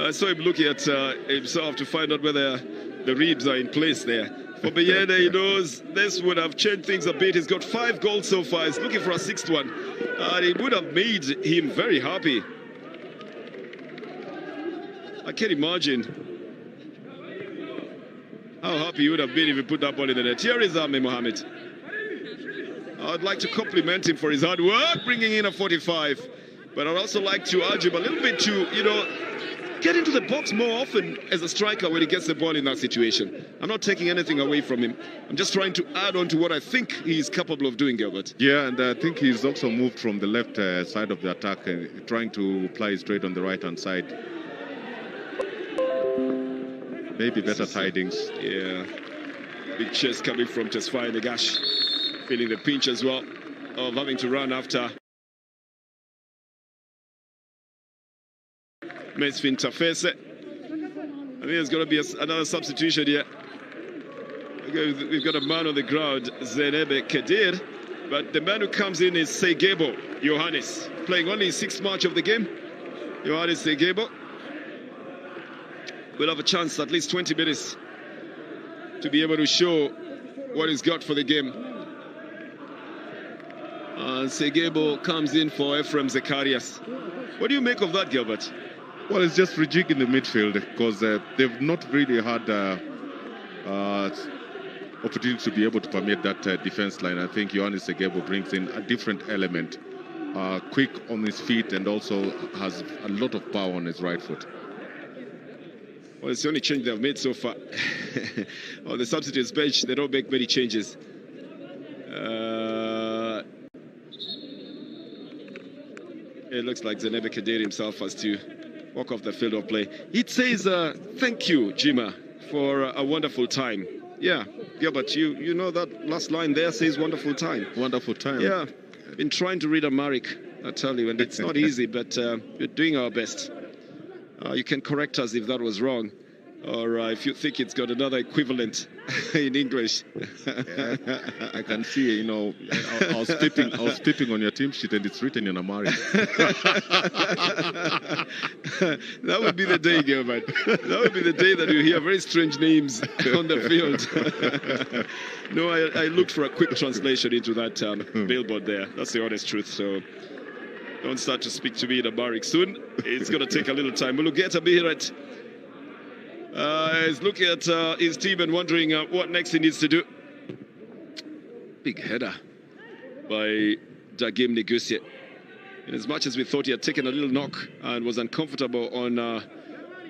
I saw him looking at himself to find out whether the ribs are in place there. For Bayene, he knows this would have changed things a bit. He's got 5 goals so far. He's looking for a 6th one. And it would have made him very happy. I can't imagine how happy he would have been if he put that ball in the net. Here is Ame Mohammed. I'd like to compliment him for his hard work, bringing in a 45. But I'd also like to urge him a little bit to, you know, get into the box more often as a striker when he gets the ball in that situation. I'm not taking anything away from him. I'm just trying to add on to what I think he's capable of doing, Gilbert. Yeah, and I think he's also moved from the left side of the attack, trying to play straight on the right-hand side. Maybe better tidings. Yeah. Big chase coming from Tesfaye Negash. Feeling the pinch as well of having to run after Mesfin Tafese. I think there's going to be another substitution here. We've got a man on the ground, Zenebe Kedir, but the man who comes in is Segebo Johannes, playing only his 6th match of the game. Johannes Segebo will have a chance, at least 20 minutes, to be able to show what he's got for the game. And Segebo comes in for Ephraim Zacharias. What do you make of that, Gilbert? Well, it's just rejigging the midfield because they've not really had opportunity to be able to permeate that defense line. I think Johannes Segebo brings in a different element, quick on his feet, and also has a lot of power on his right foot. Well, it's the only change they've made so far. On the substitutes bench, they don't make many changes. It looks like Zenebe Kedir himself has to walk off the field of play. It says, thank you, Jima, for a wonderful time. Yeah, Gilbert, you know that last line there says wonderful time. Wonderful time. Yeah, been trying to read Amharic, I tell you, and it's not easy, but we're doing our best. You can correct us if that was wrong, or if you think it's got another equivalent in English. Yeah, I can see, you know, I was tipping on your team sheet and it's written in Amharic. That would be the day, Gilbert. That would be the day that you hear very strange names on the field. No, I looked for a quick translation into that billboard there. That's the honest truth. So don't start to speak to me in Amharic soon. It's going to take a little time. Mulugeta Bihirat is looking at his team and wondering what next he needs to do. Big header by Dagim Negusie. In as much as we thought he had taken a little knock and was uncomfortable on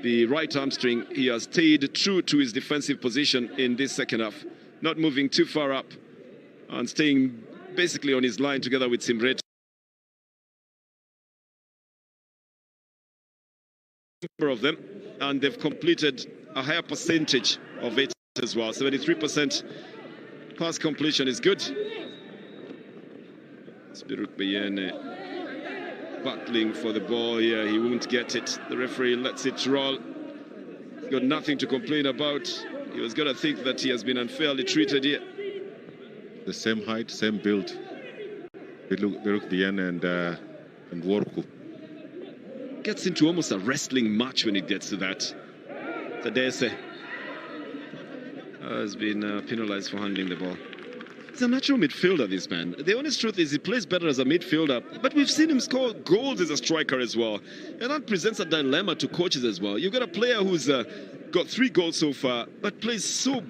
the right hamstring, he has stayed true to his defensive position in this second half, not moving too far up and staying basically on his line together with Simret. Number of them, and they've completed a higher percentage of it as well. 73% pass completion is good. Spirut Bayene battling for the ball here. He won't get it. The referee lets it roll. He's got nothing to complain about. He was going to think that he has been unfairly treated here. The same height, same build. Spirut Bayene and Worku. Gets into almost a wrestling match when it gets to that. Tadese has been penalized for handling the ball. He's a natural midfielder, this man. The honest truth is he plays better as a midfielder, but we've seen him score goals as a striker as well. And that presents a dilemma to coaches as well. You've got a player who's got 3 goals so far, but plays so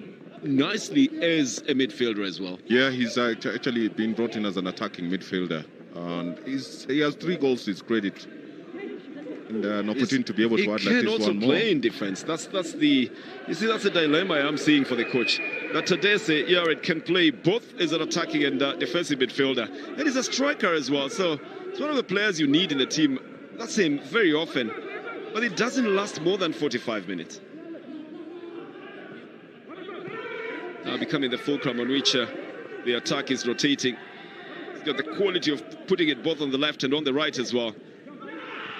nicely as a midfielder as well. Yeah, he's actually been brought in as an attacking midfielder. And he has 3 goals to his credit. And an opportunity to be able to add like this one more. He can also play in defense. That's the dilemma I'm seeing for the coach. That Tadese, yeah, it can play both as an attacking and defensive midfielder, and he's a striker as well. So it's one of the players you need in the team. That's him very often, but it doesn't last more than 45 minutes. Now becoming the fulcrum on which the attack is rotating. He's got the quality of putting it both on the left and on the right as well.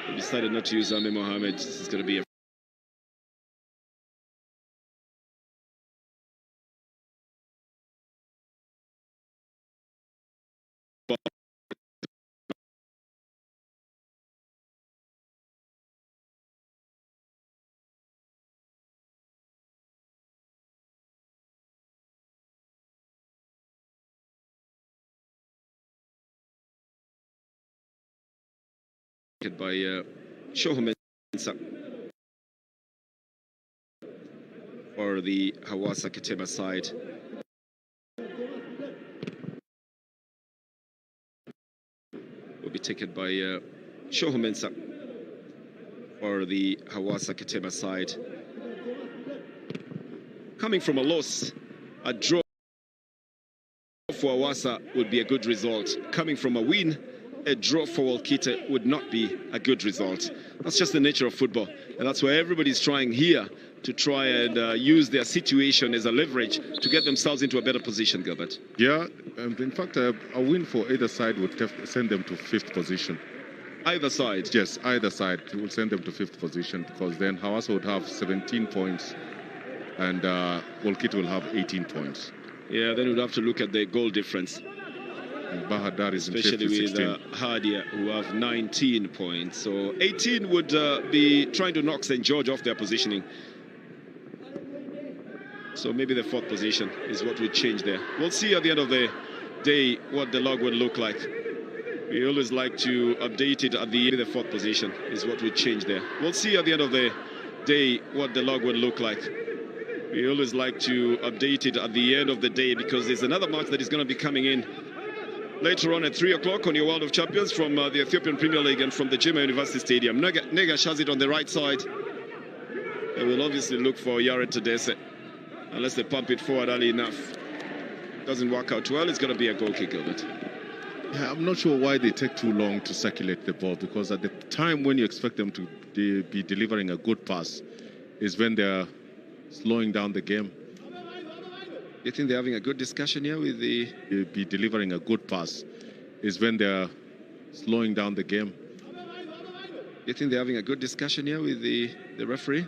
He decided not to use Ahmed Mohamed. This is going to be a by Shoho Mensah for the Hawassa Kenema side. Will be taken by Shoho Mensah for the Hawassa Kenema side. Coming from a loss, a draw for Hawassa would be a good result. Coming from a win, a draw for Wolkite would not be a good result. That's just the nature of football, and that's why everybody's trying here to try and use their situation as a leverage to get themselves into a better position, Gilbert. Yeah, in fact, a win for either side would send them to 5th position. Either side? Yes, either side will send them to 5th position, because then Hawassa would have 17 points and Wolkite will have 18 points. Yeah, then we'd have to look at the goal difference. Bahadar is especially in with Hadia, who have 19 points. So 18 would be trying to knock St. George off their positioning. So maybe the 4th position is what would change there. We'll see at the end of the day what the log would look like. We always like to update it at the end of the 4th position is what would change there. We'll see at the end of the day what the log would look like. We always like to update it at the end of the day because there's another match that is going to be coming in later on at 3 o'clock on your World of Champions from the Ethiopian Premier League and from the Jimma University Stadium. Negash has it on the right side. They will obviously look for Yared Tadese. Unless they pump it forward early enough. Doesn't work out well, it's going to be a goal kick, Gilbert. Yeah, I'm not sure why they take too long to circulate the ball, because at the time when you expect them to be delivering a good pass is when they're slowing down the game. You think they're having a good discussion here with the... He'll be delivering a good pass is when they're slowing down the game. You think they're having a good discussion here with the referee?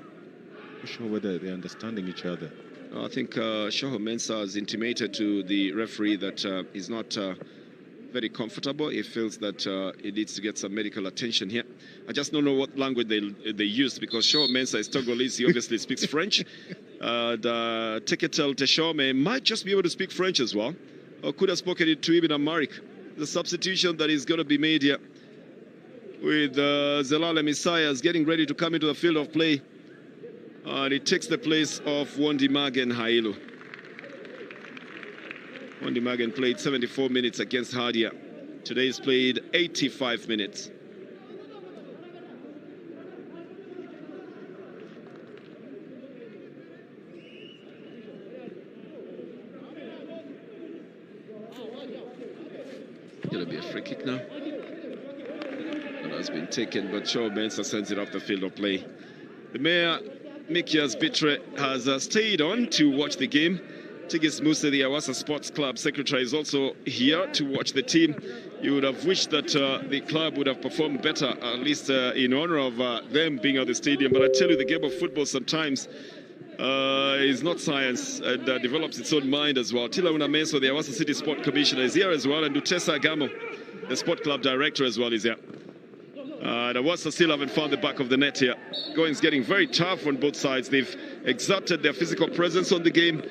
Not sure whether they're understanding each other. I think Shoho Mensah has intimated to the referee that he's not very comfortable. He feels that he needs to get some medical attention here. I just don't know what language they use, because Shoho Mensah is Togolese. He obviously speaks French. Teketel Teshome might just be able to speak French as well, or could have spoken it to him in Amharic. The substitution that is going to be made here with Zelala Messias getting ready to come into the field of play. And it takes the place of Wondi Magen Hailu. Wondi Magen played 74 minutes against Hadia. Today he's played 85 minutes. Gonna be a free kick now. It has been taken, but Shoho Mensah sends it off the field of play. The mayor, Mikias Bitre, has stayed on to watch the game. Tigis Musa, the Hawassa Sports Club secretary, is also here to watch the team. You would have wished that the club would have performed better, at least in honor of them being at the stadium. But I tell you, the game of football sometimes is not science and develops its own mind as well. Tilauna Meso, the Hawassa City Sport Commissioner, is here as well, and Dutesa Agamo, the Sport Club Director, as well, is here. The Hawassa still haven't found the back of the net here. Going's getting very tough on both sides. They've exerted their physical presence on the game.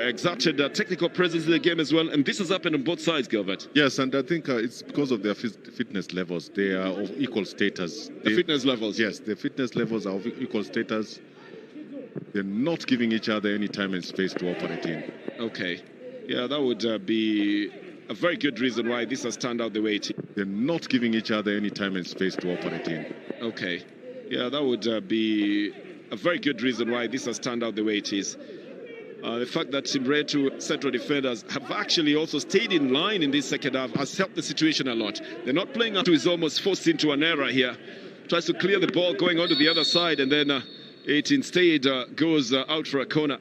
Exerted technical presence in the game as well. And this has happened on both sides, Gilbert. Yes, and I think it's because of their fitness levels. They are of equal status. The fitness levels? Yes, the fitness levels are of equal status. They're not giving each other any time and space to operate in. Okay. Yeah, that would be a very good reason why this has turned out the way it is. They're not giving each other any time and space to operate in. Okay. Yeah, that would be a very good reason why this has turned out the way it is. The fact that Simretu central defenders have actually also stayed in line in this second half has helped the situation a lot. They're not playing up to, is almost forced into an error here. Tries to clear the ball going onto the other side, and then it instead goes out for a corner.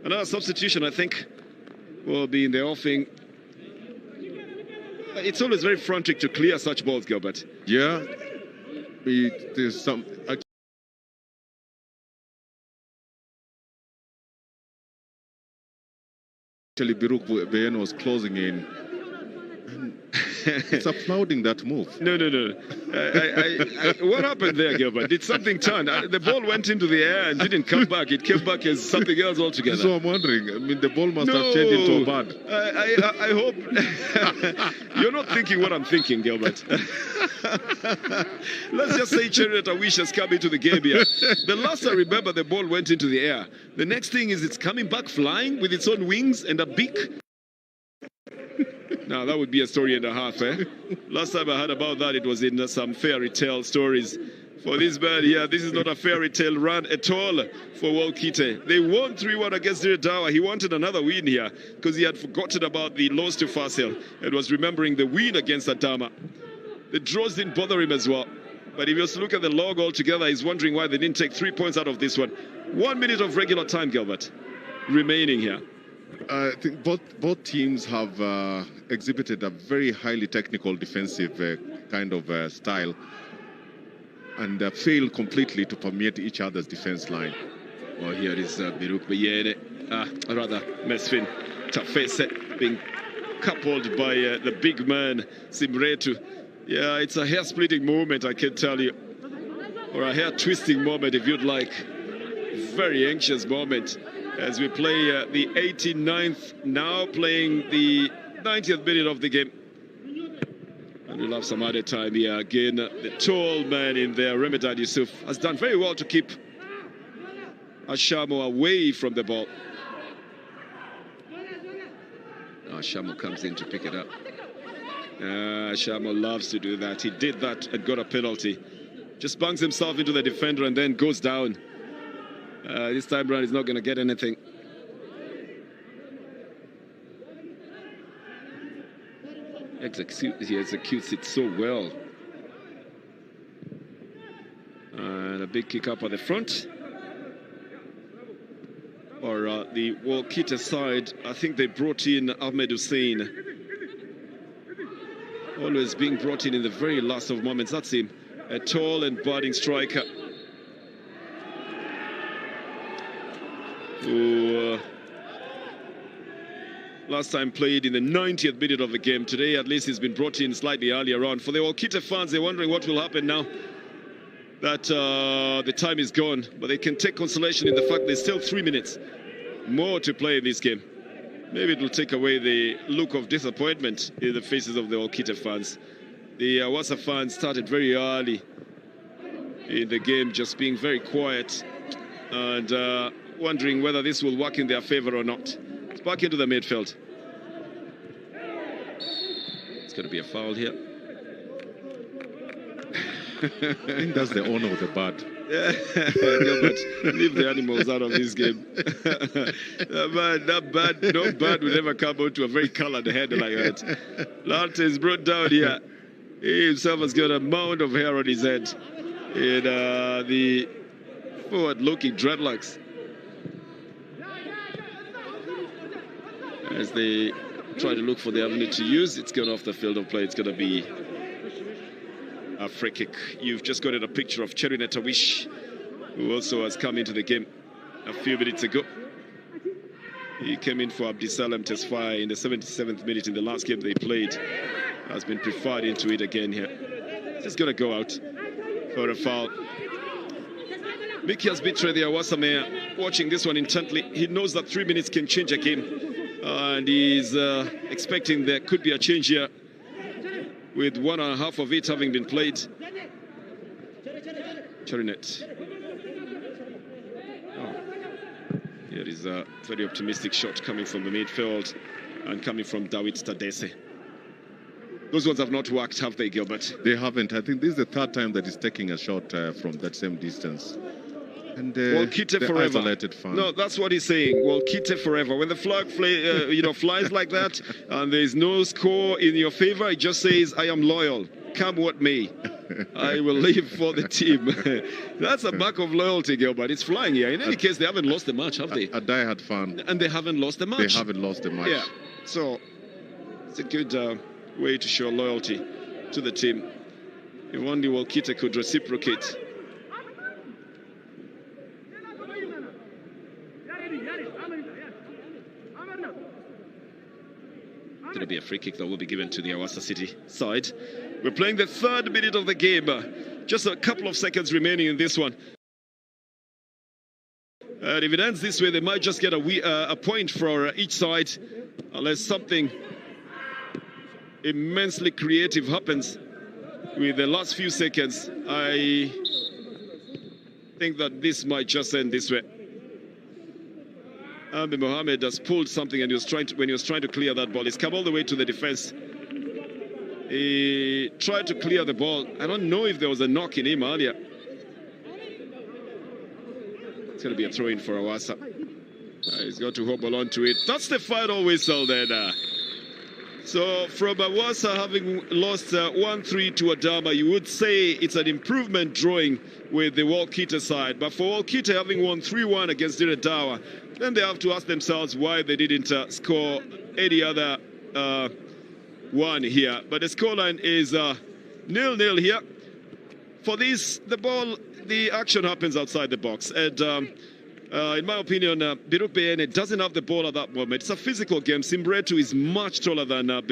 Another substitution, I think, will be in the offing. It's always very frantic to clear such balls, Gilbert. Yeah, there's some... Actually, Biruk Beyen was closing in. It's applauding that move. No. What happened there, Gilbert? Did something turn? The ball went into the air and didn't come back. It came back as something else altogether. That's what I'm wondering. I mean, the ball must have changed into a bird. I hope you're not thinking what I'm thinking, Gilbert. Let's just say Chariot Wish has come into the game here. The last I remember, the ball went into the air. The next thing is it's coming back flying with its own wings and a beak. Now, that would be a story and a half, eh? Last time I heard about that, it was in some fairy tale stories. For this man here, this is not a fairy tale run at all for Wolkite. They won 3-1 against Dawa. He wanted another win here because he had forgotten about the loss to Fasil and was remembering the win against Adama. The draws didn't bother him as well. But if you look at the log altogether, he's wondering why they didn't take 3 points out of this one. 1 minute of regular time, Gilbert, remaining here. I think both teams have exhibited a very highly technical defensive kind of style and failed completely to permeate each other's defense line. Well, here is Biruk Beyene, rather Mesfin Tafese, being coupled by the big man Simretu. Yeah, it's a hair-splitting moment, I can tell you, or a hair-twisting moment if you'd like. Very anxious moment. As we play the 89th, now playing the 90th minute of the game. And we'll have some other time here again. The tall man in there, Ramadan Yusuf, has done very well to keep Ashamo away from the ball. Ashamo comes in to pick it up. Ashamo loves to do that. He did that and got a penalty. Just bungs himself into the defender and then goes down. This time around, he's not going to get anything. He executes it so well. And a big kick up at the front. or the Wolkite side. I think they brought in Ahmed Hussein. Always being brought in the very last of moments. That's him, a tall and budding striker who last time played in the 90th minute of the game. Today, at least, he's been brought in slightly earlier on. For the Wolkite fans, they're wondering what will happen now that the time is gone. But they can take consolation in the fact there's still 3 minutes more to play in this game. Maybe it will take away the look of disappointment in the faces of the Wolkite fans. The Hawassa fans started very early in the game, just being very quiet and wondering whether this will work in their favor or not. It's back into the midfield. It's going to be a foul here. I think that's the owner of the bird. Yeah, but leave the animals out of this game. No bird will ever come out to a very colored head like that. Lante is brought down here. He himself has got a mound of hair on his head in the forward-looking dreadlocks. As they try to look for the avenue to use, it's gone off the field of play. It's going to be a free kick. You've just got a picture of Cherry Netawish, who also has come into the game a few minutes ago. He came in for Abdisalam Tesfaye in the 77th minute in the last game they played. Has been preferred into it again here. Just going to go out for a foul. Mickey has betrayed the Hawassa mayor. Watching this one intently, he knows that 3 minutes can change a game. And he's expecting there could be a change here, with 1.5 of it having been played. Cherinet. Here is a very optimistic shot coming from the midfield and coming from Dawit Tadese. Those ones have not worked, have they, Gilbert? They haven't. I think this is the third time that he's taking a shot from that same distance. And Wolkite forever. Isolated fan. No, that's what he's saying. Wolkite forever. When the flag flies like that, and there's no score in your favor, it just says, "I am loyal. Come what may, I will live for the team." That's a mark of loyalty, Gilbert. It's flying here. In any case, they haven't lost the match, have they? A die-hard fan. And they haven't lost the match. They haven't lost the match. Yeah. So it's a good way to show loyalty to the team. If only Wolkite could reciprocate. Going to be a free kick that will be given to the Hawassa City side. We're playing the 3rd minute of the game. Just a couple of seconds remaining in this one. And if it ends this way, they might just get a point for each side, unless something immensely creative happens with the last few seconds. I think that this might just end this way. Ambi Mohammed has pulled something, and when he was trying to clear that ball, he's come all the way to the defense. He tried to clear the ball. I don't know if there was a knock in him earlier. It's going to be a throw-in for Hawassa. He's got to hobble on to it. That's the final whistle then. So from Hawassa having lost 1-3 to Adama, you would say it's an improvement drawing with the Wolkite side. But for Wolkite having won 3-1 against Diradawa, then they have to ask themselves why they didn't score any other one here. But the scoreline is 0-0 here. For this, the action happens outside the box. And in my opinion, Birupe doesn't have the ball at that moment. It's a physical game. Simbretu is much taller than Birupe.